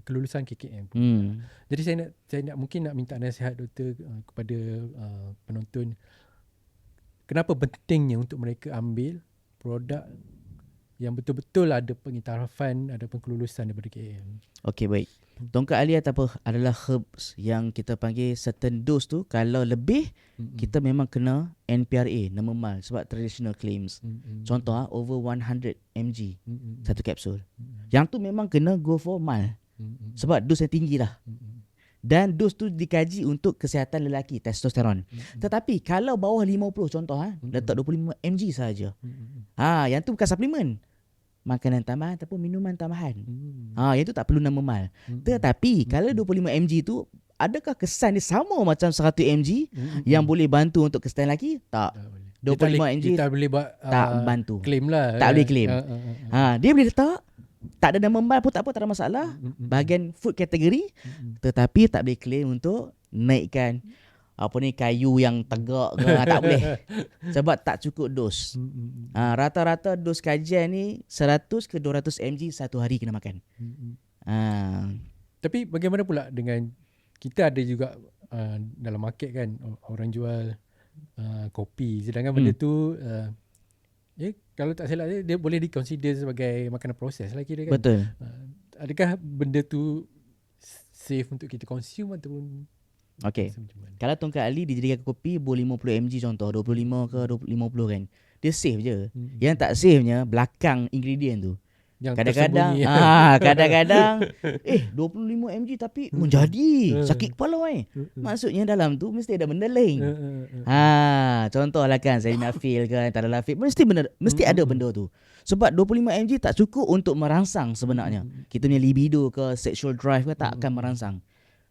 kelulusan KKM. Jadi saya nak mungkin nak minta nasihat doktor kepada penonton. Kenapa pentingnya untuk mereka ambil produk yang betul-betul ada pengiktirafan, ada kelulusan daripada KKM? Okey, baik. Tongkat ali adalah herbs yang kita panggil certain dose tu kalau lebih kita memang kena NPRA, nama mal sebab traditional claims. Contoh over 100 mg satu kapsul. Yang tu memang kena go for mal. Sebab dos yang tinggi lah. Dan dos tu dikaji untuk kesihatan lelaki, testosteron. Tetapi kalau bawah 50 contoh letak 25 mg sahaja. Yang tu bukan suplemen. Makanan tambahan ataupun minuman tambahan. Yang tu tak perlu nama mal. Tetapi kalau 25 mg tu adakah kesan dia sama macam 100 mg yang boleh bantu untuk kesihatan lelaki? Tak. 25 mg kita boleh buat tak bantu. Claim lah. Tak boleh claim. Dia boleh letak tak ada nama mal pun tak apa, tak ada masalah. Bahagian food category. Tetapi tak boleh claim untuk naikkan kayu yang tegak ke. Tak boleh. Sebab tak cukup dos. Rata-rata dos kajian ni 100 ke 200 mg satu hari kena makan. Tapi bagaimana pula dengan kita ada juga dalam market kan orang jual kopi. Sedangkan benda tu kalau tak salah dia boleh diconsider sebagai makanan proses lah kira kan. Betul. Adakah benda tu safe untuk kita consume ataupun Okay. rasa macam mana? Kalau tongkat Ali dijadikan kopi 50 mg contoh, 25 ke 50 kan. Dia safe je. Yang tak safenya belakang ingredient tu. Yang Kadang-kadang tersembunyi. kadang-kadang 25 mg tapi menjadi sakit kepala Maksudnya dalam tu mesti ada benda lain. Contohlah kan Salinafil kan, Tadalafil, mesti ada benda tu. Sebab 25 mg tak cukup untuk merangsang sebenarnya. Kita punya libido ke sexual drive ke tak akan merangsang.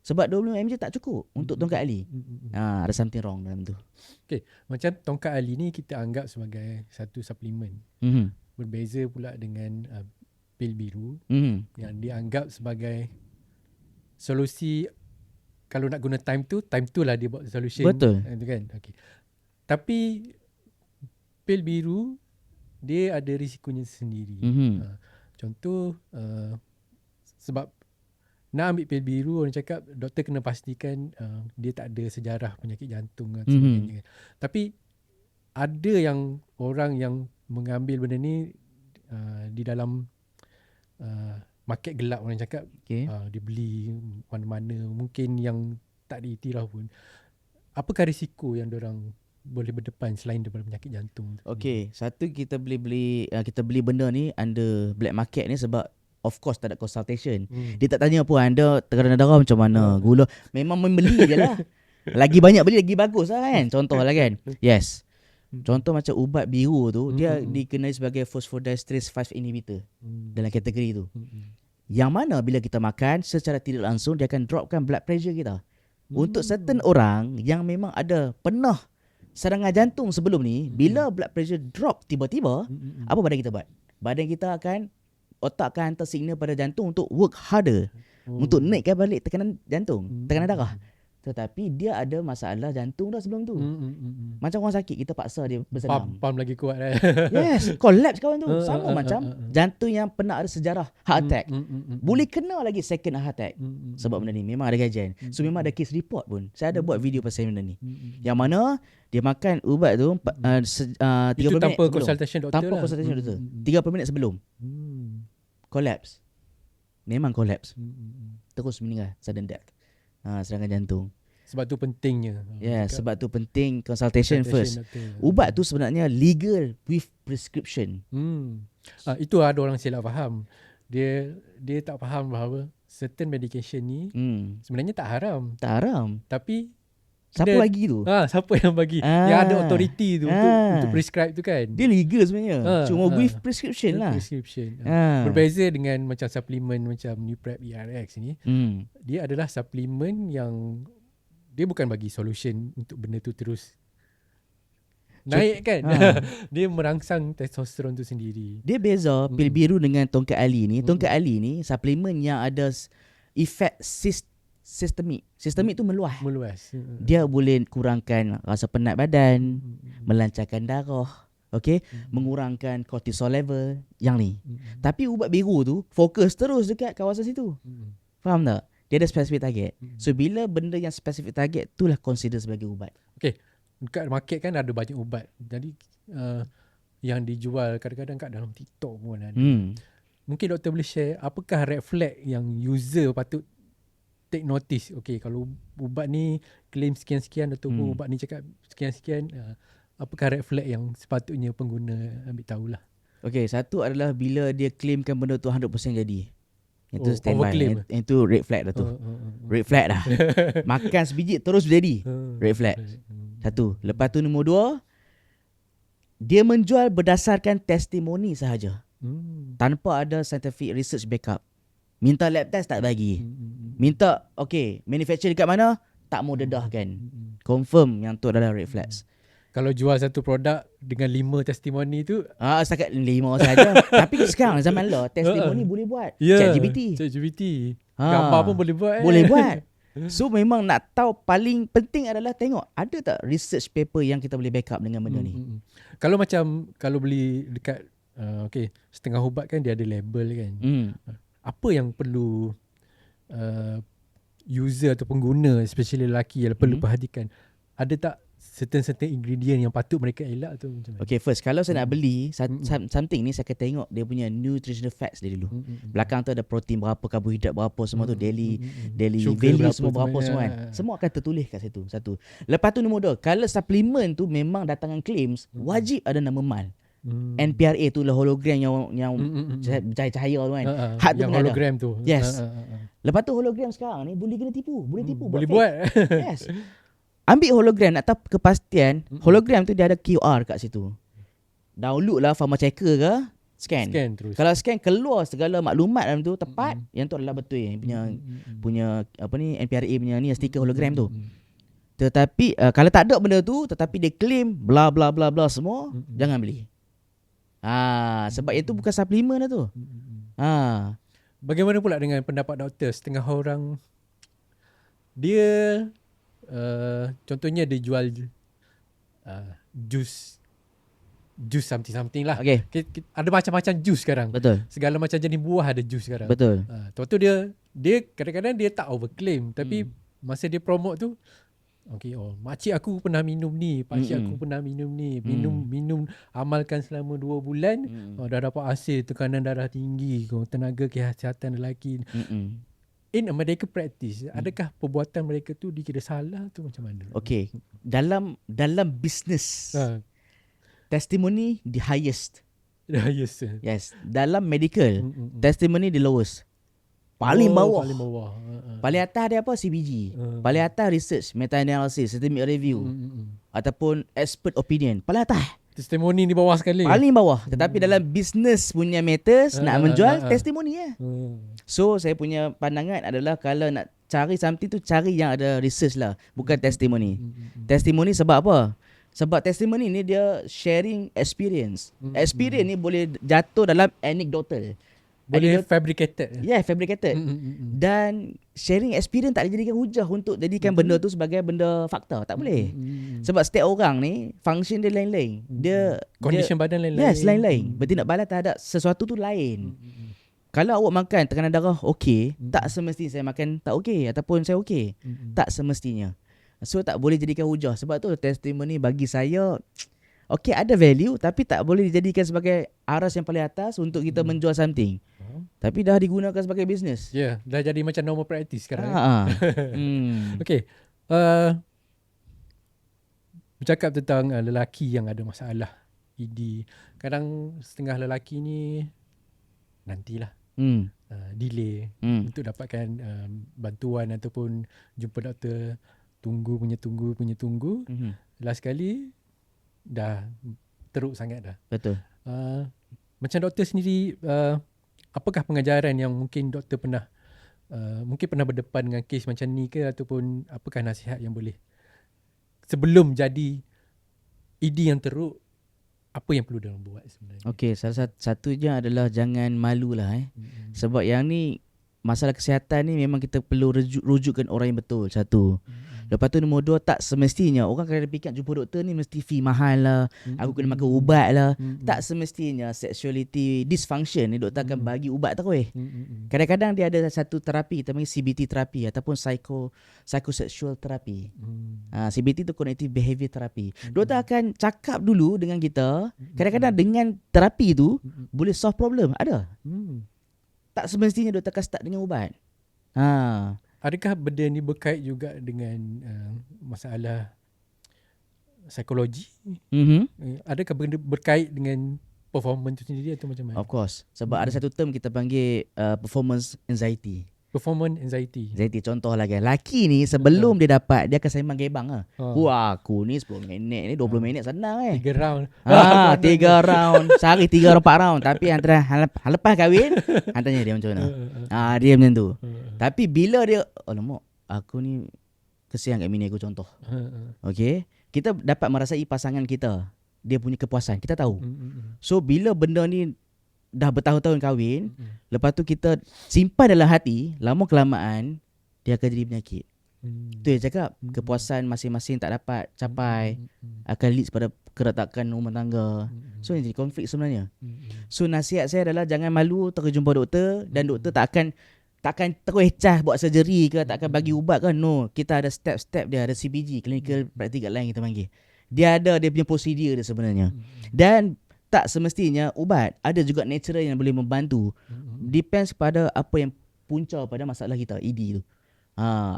Sebab 25 mg tak cukup untuk tongkat Ali. Ada something wrong dalam tu. Okay, macam tongkat Ali ni kita anggap sebagai satu suplemen. Berbeza pula dengan pil biru yang dianggap sebagai solusi. Kalau nak guna time tu lah dia buat solution. Betul. Itu kan. Okay. Tapi pil biru dia ada risikonya sendiri. Contoh sebab nak ambil pil biru, orang cakap doktor kena pastikan dia tak ada sejarah penyakit jantung dan sebagainya. Tapi ada yang orang yang mengambil benda ni di dalam market gelap, orang cakap. Dia beli mana-mana, mungkin yang tak diiktiraf pun. Apakah risiko yang diorang boleh berdepan selain daripada penyakit jantung? Okay, satu kita beli benda ni under black market ni sebab of course tak ada consultation. Dia tak tanya pun anda tekanan darah macam mana, gula. Memang membeli je lah. Lagi banyak beli lagi bagus lah kan. Contoh lah kan. Yes. Contoh macam ubat biru tu, dia dikenali sebagai phosphodiesterase 5 inhibitor dalam kategori tu. Yang mana bila kita makan secara tidak langsung dia akan dropkan blood pressure kita. Untuk certain orang yang memang ada pernah serangan jantung sebelum ni, bila blood pressure drop tiba-tiba, apa badan kita buat? Badan kita akan, otak akan hantar signal pada jantung untuk work harder, untuk naikkan balik tekanan jantung, tekanan darah. Tetapi dia ada masalah jantung dah sebelum tu. Macam orang sakit, kita paksa dia bersenam. Pump lagi kuat lah. Yes, collapse kawan tu. Sama macam jantung yang pernah ada sejarah heart attack. Boleh kena lagi second heart attack. Sebab benda ni memang ada kajian. So memang ada case report pun. Saya ada buat video pasal benda ni. Yang mana dia makan ubat tu 30 itu minit tanpa sebelum. consultation doktor Tanpa lah. consultation doktor. 30 minit sebelum. Collapse. Memang collapse. Terus meninggal, sudden death. Serangan jantung. Sebab tu pentingnya. Sebab tu penting consultation first. Doktor. Ubat tu sebenarnya legal with prescription. Itu ada orang silap faham. Dia tak faham bahawa certain medication ni sebenarnya tak haram. Tak haram. Tapi siapa lagi tu? Siapa yang bagi? Yang ada authority tu untuk prescribe tu kan. Dia legal sebenarnya. Cuma with prescription lah. Prescription. Berbeza dengan macam suplemen macam NuPrep ERX ni. Dia adalah suplemen yang dia bukan bagi solution untuk benda tu terus naik kan. Dia merangsang testosteron tu sendiri. Dia beza pil biru dengan tongkat Ali ni. Tongkat Ali ni suplemen yang ada efek sistemik tu meluas. Dia boleh kurangkan rasa penat badan, melancarkan darah, mengurangkan cortisol level yang ni. Tapi ubat biru tu fokus terus dekat kawasan situ. Faham tak? Dia ada specific target. So bila benda yang specific target itulah consider sebagai ubat. Okay. Dekat market kan ada banyak ubat. Jadi yang dijual kadang-kadang kat dalam TikTok pun ada. Mungkin doktor boleh share apakah red flag yang user patut take notice. Okay, kalau ubat ni claim sekian-sekian ataupun ubat ni cakap sekian-sekian, apakah red flag yang sepatutnya pengguna ambil tahulah. Okay, satu adalah bila dia claimkan benda tu 100% jadi. Itu standby. Itu red flag dah tu. Red flag dah. Makan sebiji terus jadi. Red flag. Satu. Lepas tu nombor 2, dia menjual berdasarkan testimoni sahaja. Tanpa ada scientific research backup. Minta lab test tak bagi. Minta manufacture dekat mana, tak mau dedahkan. Confirm yang tu adalah red flags. Kalau jual satu produk dengan 5 testimoni tu, setakat 5 saja. Tapi sekarang zaman lah testimoni boleh buat. ChatGPT. Gambar pun boleh buat. Boleh buat. So memang nak tahu paling penting adalah tengok ada tak research paper yang kita boleh backup dengan benda ni. Kalau beli dekat setengah ubat kan dia ada label kan. Apa yang perlu user atau pengguna, especially lelaki yang perlu perhatikan? Ada tak certain ingredient yang patut mereka elak tu macam mana? Okay, first kalau saya nak beli Mm-mm. something ni, saya akan tengok dia punya nutritional facts dia dulu. Mm-mm. Belakang tu ada protein berapa, karbohidrat berapa, semua tu daily Sugar value berapa semua berapa semua kan. Semua akan tertulis kat situ satu. Lepas tu nombor 2, kalau suplemen tu memang datangan claims, wajib ada nama mal. NPRA tu lah hologram yang cahaya tu kan. Hak tu yang kena ada. hologram tu. Yes. Lepas tu hologram sekarang ni boleh kena tipu, boleh tipu, Boleh fake. buat. Yes. Ambil hologram, nak tahu kepastian, hologram tu dia ada QR kat situ. Download lah Pharma Checker ke, scan. Scan terus. Kalau scan keluar segala maklumat dalam tu tepat, yang tu adalah betul yang punya apa ni NPRA punya ni stiker hologram tu. Tetapi kalau tak ada benda tu tetapi dia claim bla bla bla bla semua, jangan beli. Sebab itu bukan suplemen lah tu. Bagaimana pula dengan pendapat doktor? Setengah orang dia contohnya dia jual jus something lah. Okay. Ada macam-macam jus sekarang. Betul. Segala macam jenis buah ada jus sekarang. Betul. Tu dia kadang-kadang dia tak overclaim, tapi masa dia promote tu, okay, makcik aku pernah minum ni, pakcik aku pernah minum ni, minum amalkan selama 2 bulan, dah dapat hasil, tekanan darah tinggi, tenaga kesihatan lelaki. In a medical practice, adakah perbuatan mereka tu dikira salah tu macam mana? Okay, dalam business, testimony the highest. Yes, dalam medical, testimony the lowest. Paling bawah. Paling atas dia apa? CBG. Paling atas research, meta-analysis, systemic review. Ataupun expert opinion. Paling atas. Testimoni di bawah sekali. Paling bawah. Tetapi dalam business punya matters, nak menjual, testimoni lah. So, saya punya pandangan adalah kalau nak cari something tu, cari yang ada research lah. Bukan testimoni. Testimoni sebab apa? Sebab testimoni ni dia sharing experience. Experience ni boleh jatuh dalam anecdotal. Boleh fabricated. Yeah, fabricated. Dan sharing experience tak dijadikan hujah untuk jadikan benda tu sebagai benda fakta. Tak boleh. Sebab setiap orang ni function dia lain-lain. Condition badan lain-lain. Yes, lain-lain. Bertindak balas terhadap sesuatu tu lain. Kalau awak makan tekanan darah okey, tak semestinya saya makan tak okey ataupun saya okey. Tak semestinya. So tak boleh jadikan hujah. Sebab tu testimoni bagi saya okey, ada value tapi tak boleh dijadikan sebagai aras yang paling atas untuk kita menjual something. Tapi dah digunakan sebagai bisnes. Ya, dah jadi macam normal practice sekarang. Okey. Bercakap tentang lelaki yang ada masalah ED. Kadang setengah lelaki ni nantilah delay untuk dapatkan bantuan ataupun jumpa doktor. Tunggu. Last kali dah teruk sangat dah. Betul. Macam doktor sendiri, apakah pengajaran yang mungkin doktor pernah mungkin pernah berdepan dengan kes macam ni ke, ataupun apakah nasihat yang boleh sebelum jadi ED yang teruk, apa yang perlu diorang buat sebenarnya? Okey, salah satunya adalah jangan malulah Sebab yang ni masalah kesihatan ni memang kita perlu rujukkan orang yang betul. Satu. Lepas tu nombor 2, tak semestinya orang kadang fikir jumpa doktor ni mesti fee mahal lah, aku kena makan ubat lah. Tak semestinya sexuality dysfunction ni doktor akan bagi ubat terus. Kadang-kadang dia ada satu terapi, kita panggil CBT terapi ataupun psychosexual terapi. CBT tu cognitive behavior therapy. Doktor akan cakap dulu dengan kita. Kadang-kadang dengan terapi tu boleh solve problem. Ada. Tak semestinya doktor akan start dengan ubat. Adakah benda ni berkait juga dengan masalah psikologi? Adakah benda berkait dengan performance tu sendiri atau macam mana? Of course. Sebab ada satu term kita panggil performance anxiety. Performance anxiety. Contoh lah kan, laki ni sebelum dia dapat, dia akan sembang gebang lah. Wah, aku ni 10 minit ni 20 minit senang 3 round. 3 round. Sehari 3 4 round. Tapi antara lepas kahwin, tanya dia macam mana. Dia macam tu. Tapi bila dia, alamak, aku ni kesian kat bini aku, contoh. Okay, kita dapat merasai pasangan kita, dia punya kepuasan, kita tahu. So bila benda ni dah bertahun-tahun kahwin, lepas tu kita simpan dalam hati, lama kelamaan dia akan jadi penyakit. Tu yang cakap, kepuasan masing-masing tak dapat capai, akan lead pada keretakan rumah tangga. So ini jadi konflik sebenarnya. So nasihat saya adalah jangan malu terus jumpa doktor, dan doktor tak takkan terus cas buat surgery ke, takkan bagi ubat kan. No, kita ada step-step dia, ada CPG, clinical practice guideline kita panggil. Dia ada dia punya prosedur dia sebenarnya. Dan tak semestinya ubat, ada juga natural yang boleh membantu. Depends pada apa yang punca pada masalah kita, ED tu.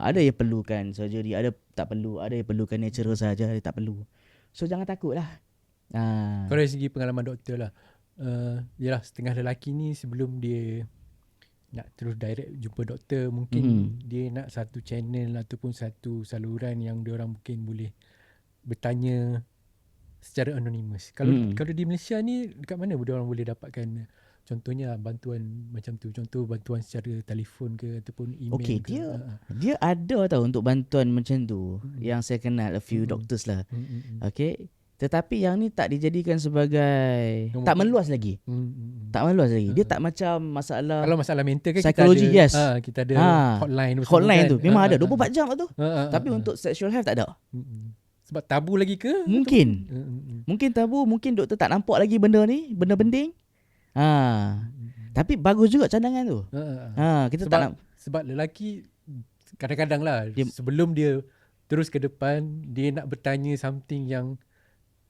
Ada yang perlukan surgery, ada tak perlu, ada yang perlukan natural saja, ada tak perlu. So jangan takut lah. Kau dari segi pengalaman doktor lah, yalah setengah lelaki ni sebelum dia nak terus direct jumpa doktor, mungkin dia nak satu channel ataupun satu saluran yang diorang mungkin boleh bertanya secara anonymous. Kalau di Malaysia ni dekat mana diorang boleh dapatkan contohnya bantuan macam tu, contoh bantuan secara telefon ke ataupun email Okay, ke? dia ada tau untuk bantuan macam tu. Yang saya kenal a few doctors lah. Okay, tetapi yang ni tak dijadikan sebagai tak meluas lagi. Tak meluas lagi. Dia tak macam masalah kalau masalah mental kan psikologi, kita ada, yes. Kita ada hotline Hotline kan? tu memang ada 24 jam tu. Tapi untuk sexual health tak ada. Sebab tabu lagi ke? Mungkin. Mungkin tabu, mungkin doktor tak nampak lagi benda ni, benda penting. Tapi bagus juga cadangan tu. Kita sebab, tak nak, sebab lelaki kadang-kadang lah sebelum dia terus ke depan, dia nak bertanya something yang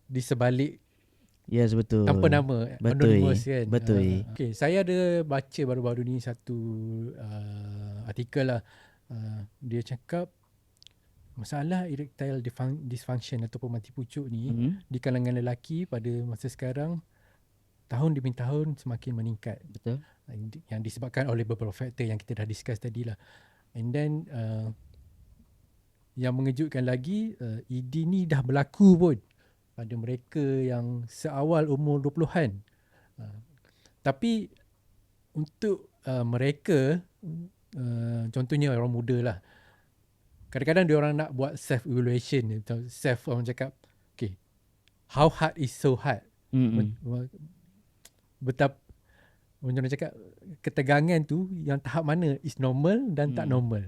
di sebalik yes, betul. tanpa nama, betul. anonymous kan. Betul. Okay, saya ada baca baru-baru ni satu artikel lah. Dia cakap masalah erectile dysfunction ataupun mati pucuk ni di kalangan lelaki pada masa sekarang tahun demi tahun semakin meningkat. Betul. Yang disebabkan oleh beberapa faktor yang kita dah discuss tadi lah. And then yang mengejutkan lagi, ED ni dah berlaku pun pada mereka yang seawal umur 20-an. Tapi untuk mereka, contohnya orang muda lah, kadang-kadang diorang nak buat self-evaluation, orang cakap, okay, how hard is so hard? Betapa, orang cakap, ketegangan tu yang tahap mana is normal dan tak normal.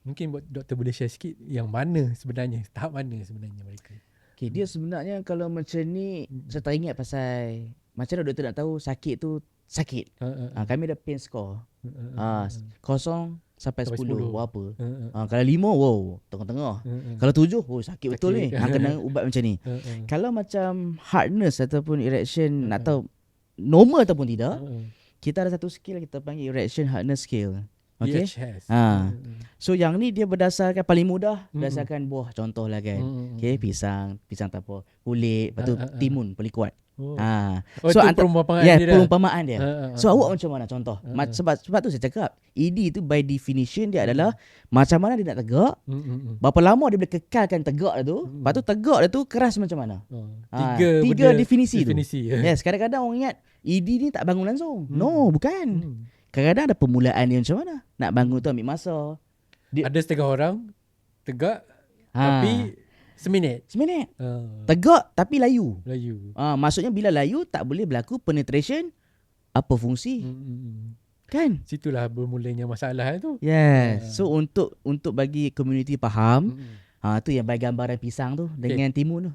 Mungkin doktor boleh share sikit yang mana sebenarnya, tahap mana sebenarnya mereka. Okay, dia sebenarnya kalau macam ni, saya teringat pasal macam mana doktor nak tahu sakit tu sakit. Kami ada pain score. 0 sampai 10 berapa. Kalau 5, wow, tengah-tengah. Kalau 7, oh sakit betul ni. Kena ubat macam ni. Kalau macam hardness ataupun erection, nak tahu normal ataupun tidak, kita ada satu skill kita panggil erection hardness scale. Okay. So yang ni dia berdasarkan paling mudah, berdasarkan buah contohlah kan. Okay, pisang tak apa, kulit, lepas tu timun paling kuat. So perumpamaan dia. Perumpamaan dia. So awak macam mana contoh? Sebab tu saya cakap ED tu by definition dia adalah macam mana dia nak tegak, berapa lama dia boleh kekalkan tegak dia tu, lepas tu tegak dia tu keras macam mana. Tiga definisi tu. Yes, kadang-kadang orang ingat ED ni tak bangun langsung. No, bukan. Kadang-kadang ada permulaan dia macam mana. Nak bangun tu ambil masa. Ada setengah orang tegak tapi seminit. Tegak tapi layu. Maksudnya bila layu tak boleh berlaku penetration apa fungsi. Kan? Situlah bermulanya masalah tu. Yes. So untuk bagi community faham, tu yang bagi gambaran pisang tu dengan timun tu.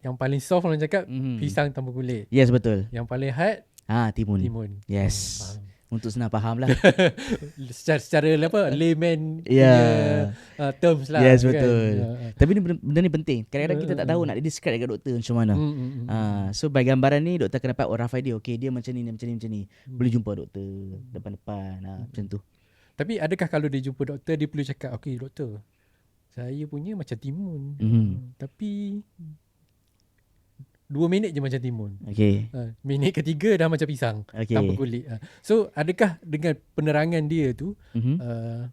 Yang paling soft orang cakap pisang tanpa kulit. Yes, betul. Yang paling hard timun. Yes. Untuk senang faham lah. secara apa, layman punya terms lah. Yes, betul. Kan? Tapi benda ni penting. Kadang-kadang kita tak tahu nak describe dekat doktor macam mana. So bagi gambaran ni doktor akan dapat rough idea. Okay, dia macam ni. Boleh jumpa doktor depan-depan macam tu. Tapi adakah kalau dia jumpa doktor, dia perlu cakap, okay doktor, saya punya macam timun. Tapi 2 minit je macam timun. Okay. Minit ketiga dah macam pisang tanpa kulit. So adakah dengan penerangan dia tu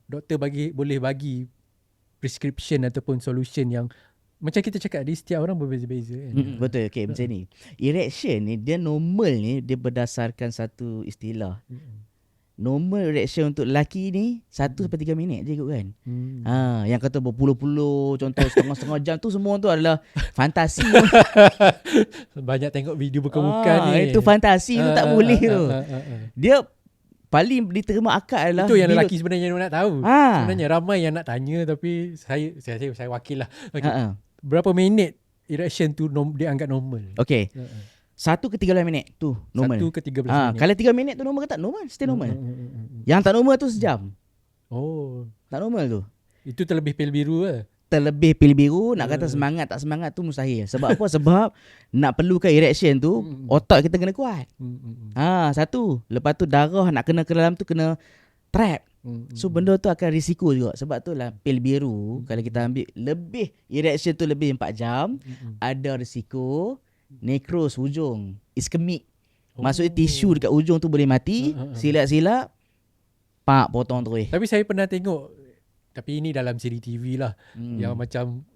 doktor boleh bagi prescription ataupun solution yang macam kita cakap di setiap orang berbeza-beza kan? Betul. Okay, macam ni. Erection ni dia normal ni dia berdasarkan satu istilah. Normal erection untuk lelaki ni 1 sampai 3 minit je kot kan. Yang kata berpuluh-puluh, contoh setengah-setengah jam tu semua tu adalah fantasi. Banyak tengok video bukan-bukan ni. Itu fantasi tu tak boleh tu. Dia paling diterima akad adalah itu yang lelaki sebenarnya nak tahu. Sebenarnya ramai yang nak tanya tapi saya wakil lah. Berapa minit erection tu dia anggap normal? Okay. 1 ke 13 minit tu normal. 1 ke 13 minit. Kalau 3 minit tu normal ke tak? Normal, still normal. Yang tak normal tu sejam. Oh, Tak normal tu. itu terlebih pil biru lah. Terlebih pil biru, nak kata semangat tak semangat tu mustahil. Sebab apa? Sebab nak perlukan erection tu, otak kita kena kuat. Satu. Lepas tu darah nak kena ke dalam tu kena trap. So benda tu akan risiko juga. Sebab tu lah pil biru kalau kita ambil lebih, erection tu lebih 4 jam, ada risiko necrose hujung, iskemik. Maksudnya tisu dekat hujung tu boleh mati. Silap-silap pak potong terus. Tapi saya pernah tengok, tapi ini dalam siri TV lah, yang macam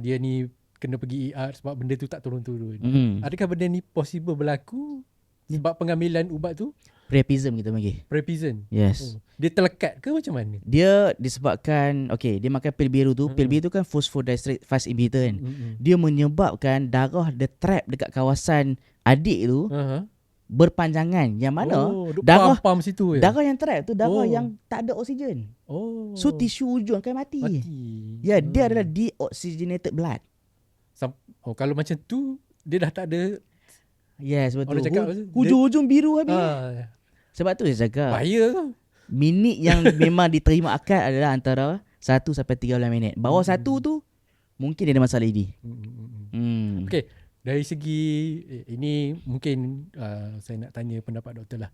dia ni kena pergi ER sebab benda tu tak turun-turun. Adakah benda ni possible berlaku sebab pengambilan ubat tu? Priapism kita panggil. Priapism. Yes. Dia terlekat ke macam mana? Dia disebabkan dia makan pil biru tu. Pil biru tu kan phosphodiesterase fast inhibitor kan. Dia menyebabkan darah dia trap dekat kawasan adik tu berpanjangan. Yang mana darah pam situ darah yang trap tu darah yang tak ada oksigen. So tisu hujung akan mati. Ya, dia adalah deoxygenated blood. Kalau macam tu dia dah tak ada. Yes, betul. Orang cakap hujung-hujung biru habis. Sebab tu saya cakap bahaya tu. Minit yang memang diterima akad adalah antara 1 sampai 13 minit. Bawah 1 tu mungkin dia ada masalah ini. Okay, dari segi ini mungkin saya nak tanya pendapat doktor lah.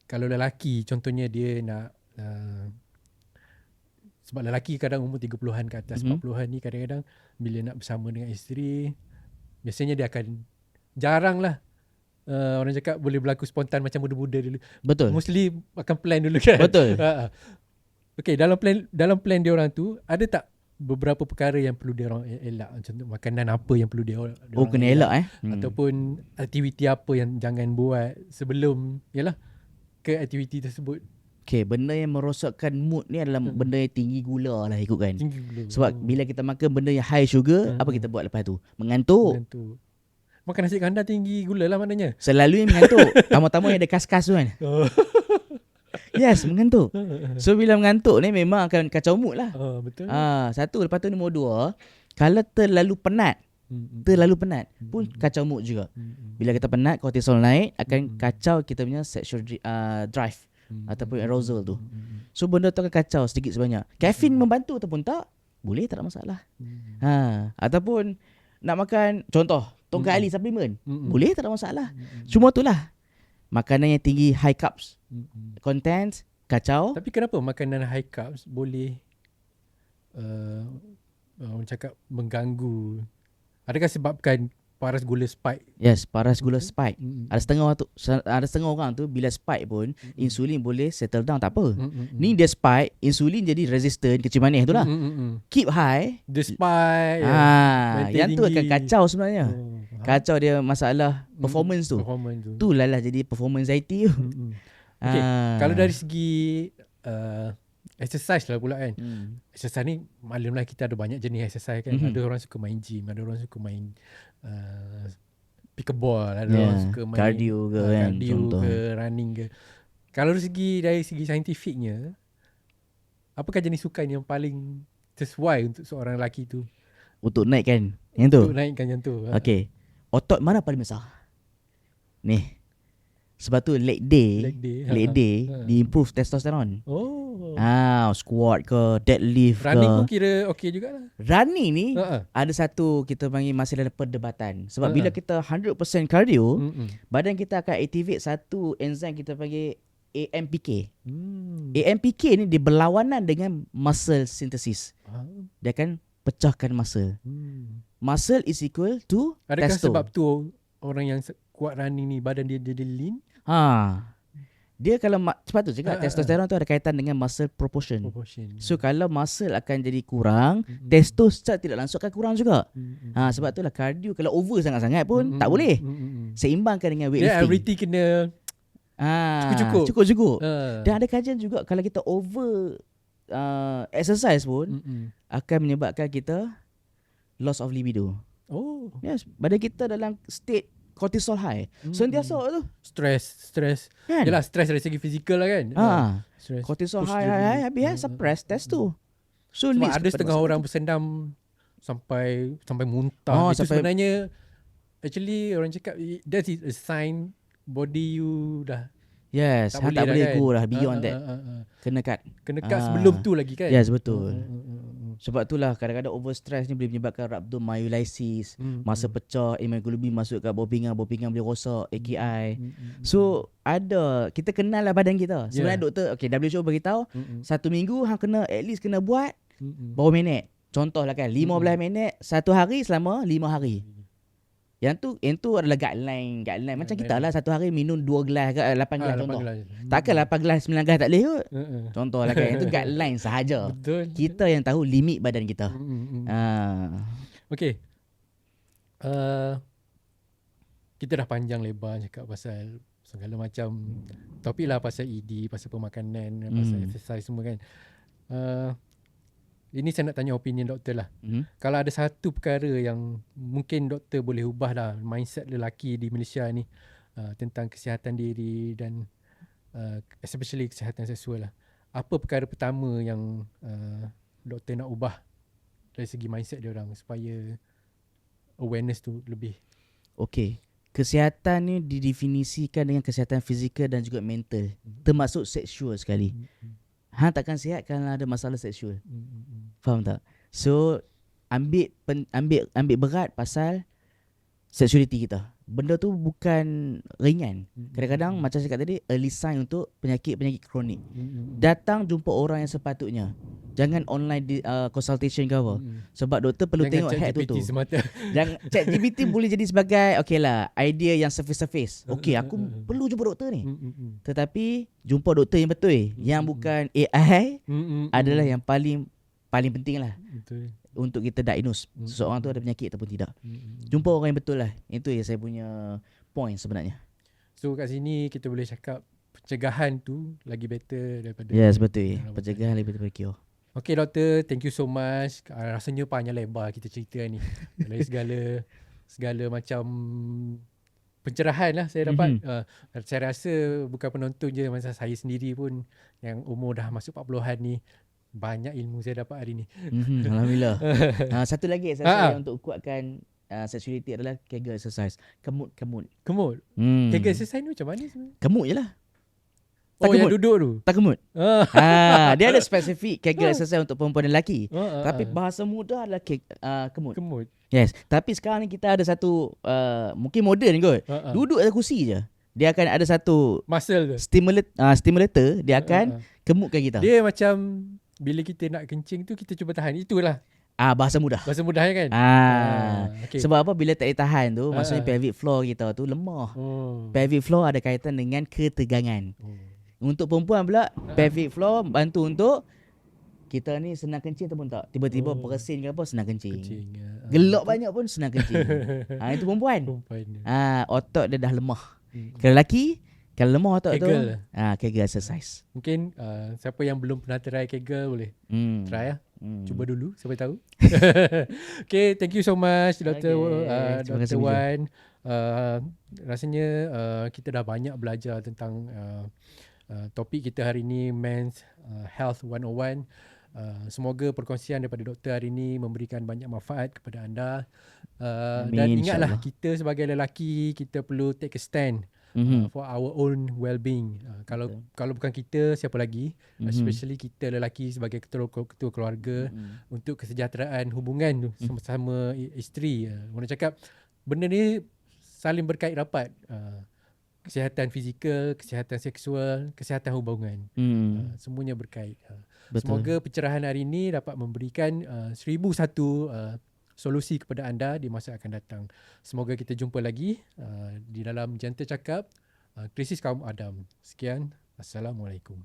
Kalau lelaki contohnya dia nak sebab lelaki kadang umur 30-an ke atas 40-an ni kadang-kadang bila nak bersama dengan isteri biasanya dia akan jarang lah orang cakap boleh berlaku spontan macam muda-muda dulu. Betul. Mostly akan plan dulu kan. Betul. Okay, dalam plan dia orang tu ada tak beberapa perkara yang perlu dia orang elak, macam makanan apa yang perlu dia orang kena elak ataupun aktiviti apa yang jangan buat sebelum ke aktiviti tersebut. Okay, benda yang merosakkan mood ni adalah benda yang tinggi gula lah ikutkan. Tinggi gula. Sebab bila kita makan benda yang high sugar, apa kita buat lepas tu? Mengantuk. Makan nasi kandar tinggi gula lah maknanya. Selalu yang mengantuk. Tamu-tamu yang ada kas-kas tu kan. Yes, mengantuk. So bila mengantuk ni memang akan kacau mood lah. Betul. Satu. Lepas tu nombor 2, kalau terlalu penat pun kacau mood juga. Bila kita penat, kortisol naik akan kacau kita punya sexual drive ataupun arousal tu. So benda tu akan kacau sedikit sebanyak. Caffeine membantu ataupun tak, boleh, tak ada masalah. Ataupun nak makan contoh tongkat ali supplement, boleh, tak ada masalah. Cuma itulah makanan yang tinggi high carbs content kacau. Tapi kenapa makanan high carbs boleh orang cakap mengganggu? Adakah sebabkan paras gula spike? Yes, paras gula spike. Ada setengah orang tu bila spike pun insulin boleh settle down, tak apa. Ni dia spike, insulin jadi resistant, kecil manis tu lah. Keep high, dia spike. Yang tu akan kacau sebenarnya. Kacau dia masalah performance tu. Tu lah jadi performance anxiety tu. Okay. Kalau dari segi exercise lah pula kan. Exercise ni maklumlah kita ada banyak jenis exercise kan. Ada orang suka main gym, ada orang suka main pickleball, ada orang suka main cardio ke kan, contoh. ke running ke. Kalau dari segi saintifiknya, apakah jenis sukan yang paling sesuai untuk seorang lelaki tu? Untuk naikkan yang tu? Untuk naikkan yang tu. Okay. Otot mana paling besar? Ni. Sebab tu leg day di improve testosterone. Squat ke, deadlift ke. Running pun kira okey jugalah. Running ni ada satu kita panggil masih dalam perdebatan. Sebab bila kita 100% cardio, badan kita akan activate satu enzim kita panggil AMPK. AMPK ni dia berlawanan dengan muscle synthesis. Dia akan pecahkan muscle. Muscle is equal to adakah testo. Sebab tu orang yang kuat running ni badan dia lean? Dia kalau sebab tu cakap testosteron tu ada kaitan dengan muscle proportion. So kalau muscle akan jadi kurang, testo secara tidak langsung akan kurang juga. Sebab tu lah cardio kalau over sangat-sangat pun tak boleh. Seimbangkan dengan weightlifting. Everything kena cukup-cukup. Dan ada kajian juga kalau kita over exercise pun akan menyebabkan kita loss of libido. Yes, badan kita dalam state cortisol high. Sentiasa tu Stress kan? Yalah, stress dari segi fizikal lah kan. Cortisol high habis suppress testo. So sebab ada setengah orang bersendam sampai muntah. Itu sebenarnya actually orang cakap that is a sign body you dah Yes, Tak hang boleh tak dah boleh kan? go dah beyond that. Kena cut. Kena cut sebelum tu lagi kan? Yes, betul. Sebab itulah kadang-kadang overstress ni boleh menyebabkan rhabdomyolysis, masa pecah, hemoglobin masuk kat bawah pinggang boleh rosak, AKI. So ada, kita kenal lah badan kita. Sebenarnya doktor, okay, WHO beritahu 1 minggu hang kena at least kena buat berapa minit. Contohlah kan 15 minit 1 hari selama 5 hari. Yang tu adalah guideline macam kita lah 1 hari minum 2 gelas ke 8 gelas 8 contoh. gelas. Takkan 8 gelas 9 gelas tak boleh kot. Contohlah kan, itu guideline sahaja. Betul. Kita yang tahu limit badan kita. Okay. Kita dah panjang lebar cakap pasal segala macam topik lah, pasal ED, pasal pemakanan, pasal exercise semua kan. Ini saya nak tanya opinion doktor lah. Kalau ada satu perkara yang mungkin doktor boleh ubah lah mindset lelaki di Malaysia ni tentang kesihatan diri dan especially kesihatan seksual lah. Apa perkara pertama yang doktor nak ubah dari segi mindset dia orang supaya awareness tu lebih? Okay. Kesihatan ni didefinisikan dengan kesihatan fizikal dan juga mental. Termasuk seksual sekali. Hang takkan sihat kalau ada masalah seksual. Faham tak? So ambil berat pasal sexuality kita. Benda tu bukan ringan. Kadang-kadang macam saya cakap tadi, early sign untuk penyakit-penyakit kronik. Datang jumpa orang yang sepatutnya. Jangan online consultation ke apa. Sebab doktor perlu tengok head tu. Jangan ChatGPT boleh jadi sebagai okay lah, idea yang surface. Okay, aku perlu jumpa doktor ni. Tetapi jumpa doktor yang betul, yang bukan AI adalah yang paling penting lah. Betul. Untuk kita diagnose seseorang tu ada penyakit ataupun tidak. Jumpa orang yang betul lah. Itu yang saya punya point sebenarnya. So kat sini kita boleh cakap pencegahan tu lagi better daripada Yes, betul. Pencegahan lebih better daripada cure. Okay doktor, thank you so much. Rasanya panjang lebar kita cerita ni. Dari segala macam pencerahan lah saya dapat. Saya rasa bukan penonton je, masa saya sendiri pun yang umur dah masuk 40-an ni, banyak ilmu saya dapat hari ni. Alhamdulillah. Satu lagi saya untuk kuatkan sexuality adalah Kegel exercise. Kemut. Kegel exercise ni macam mana sebenarnya? Kemut je lah. Tak yang duduk tu? Tak kemut. Dia ada spesifik Kegel exercise untuk perempuan dan lelaki. Tapi bahasa mudah adalah kemut. Yes. Tapi sekarang ni kita ada satu mungkin moden kot. Duduk atas kursi je. Dia akan ada satu muscle tu. Stimulator. Dia akan kemutkan kita. Dia macam bila kita nak kencing tu kita cuba tahan. Itulah. Bahasa mudah. Bahasa mudah kan? Okay. Sebab apa, bila tak ditahan tu maksudnya pelvic floor kita tu lemah. Pelvic floor ada kaitan dengan ketegangan. Untuk perempuan pula pelvic floor bantu untuk kita ni senang kencing ataupun tak. Tiba-tiba bersin ke apa senang kencing. Gelak banyak pun senang kencing. Itu perempuan. Otot dia dah lemah. Kalau lelaki, kalau lemah otot Kegel. tu Kegel exercise. Mungkin siapa yang belum pernah try Kegel boleh try lah. Cuba dulu, siapa tahu. Okay, thank you so much Dr. Dr. Wan. Rasanya kita dah banyak belajar tentang topik kita hari ni, Men's Health 101. Semoga perkongsian daripada doktor hari ini memberikan banyak manfaat kepada anda. Dan ingatlah, kita sebagai lelaki, kita perlu take a stand for our own well-being. Kalau bukan kita, siapa lagi? Especially kita lelaki sebagai ketua keluarga, untuk kesejahteraan hubungan sama isteri. Orang cakap benda ni saling berkait rapat. Kesihatan fizikal, kesihatan seksual, kesihatan hubungan. Semuanya berkait. Semoga pencerahan hari ini dapat memberikan 1001 solusi kepada anda di masa akan datang. Semoga kita jumpa lagi di dalam Gentle Cakap, Krisis Kaum Adam. Sekian. Assalamualaikum.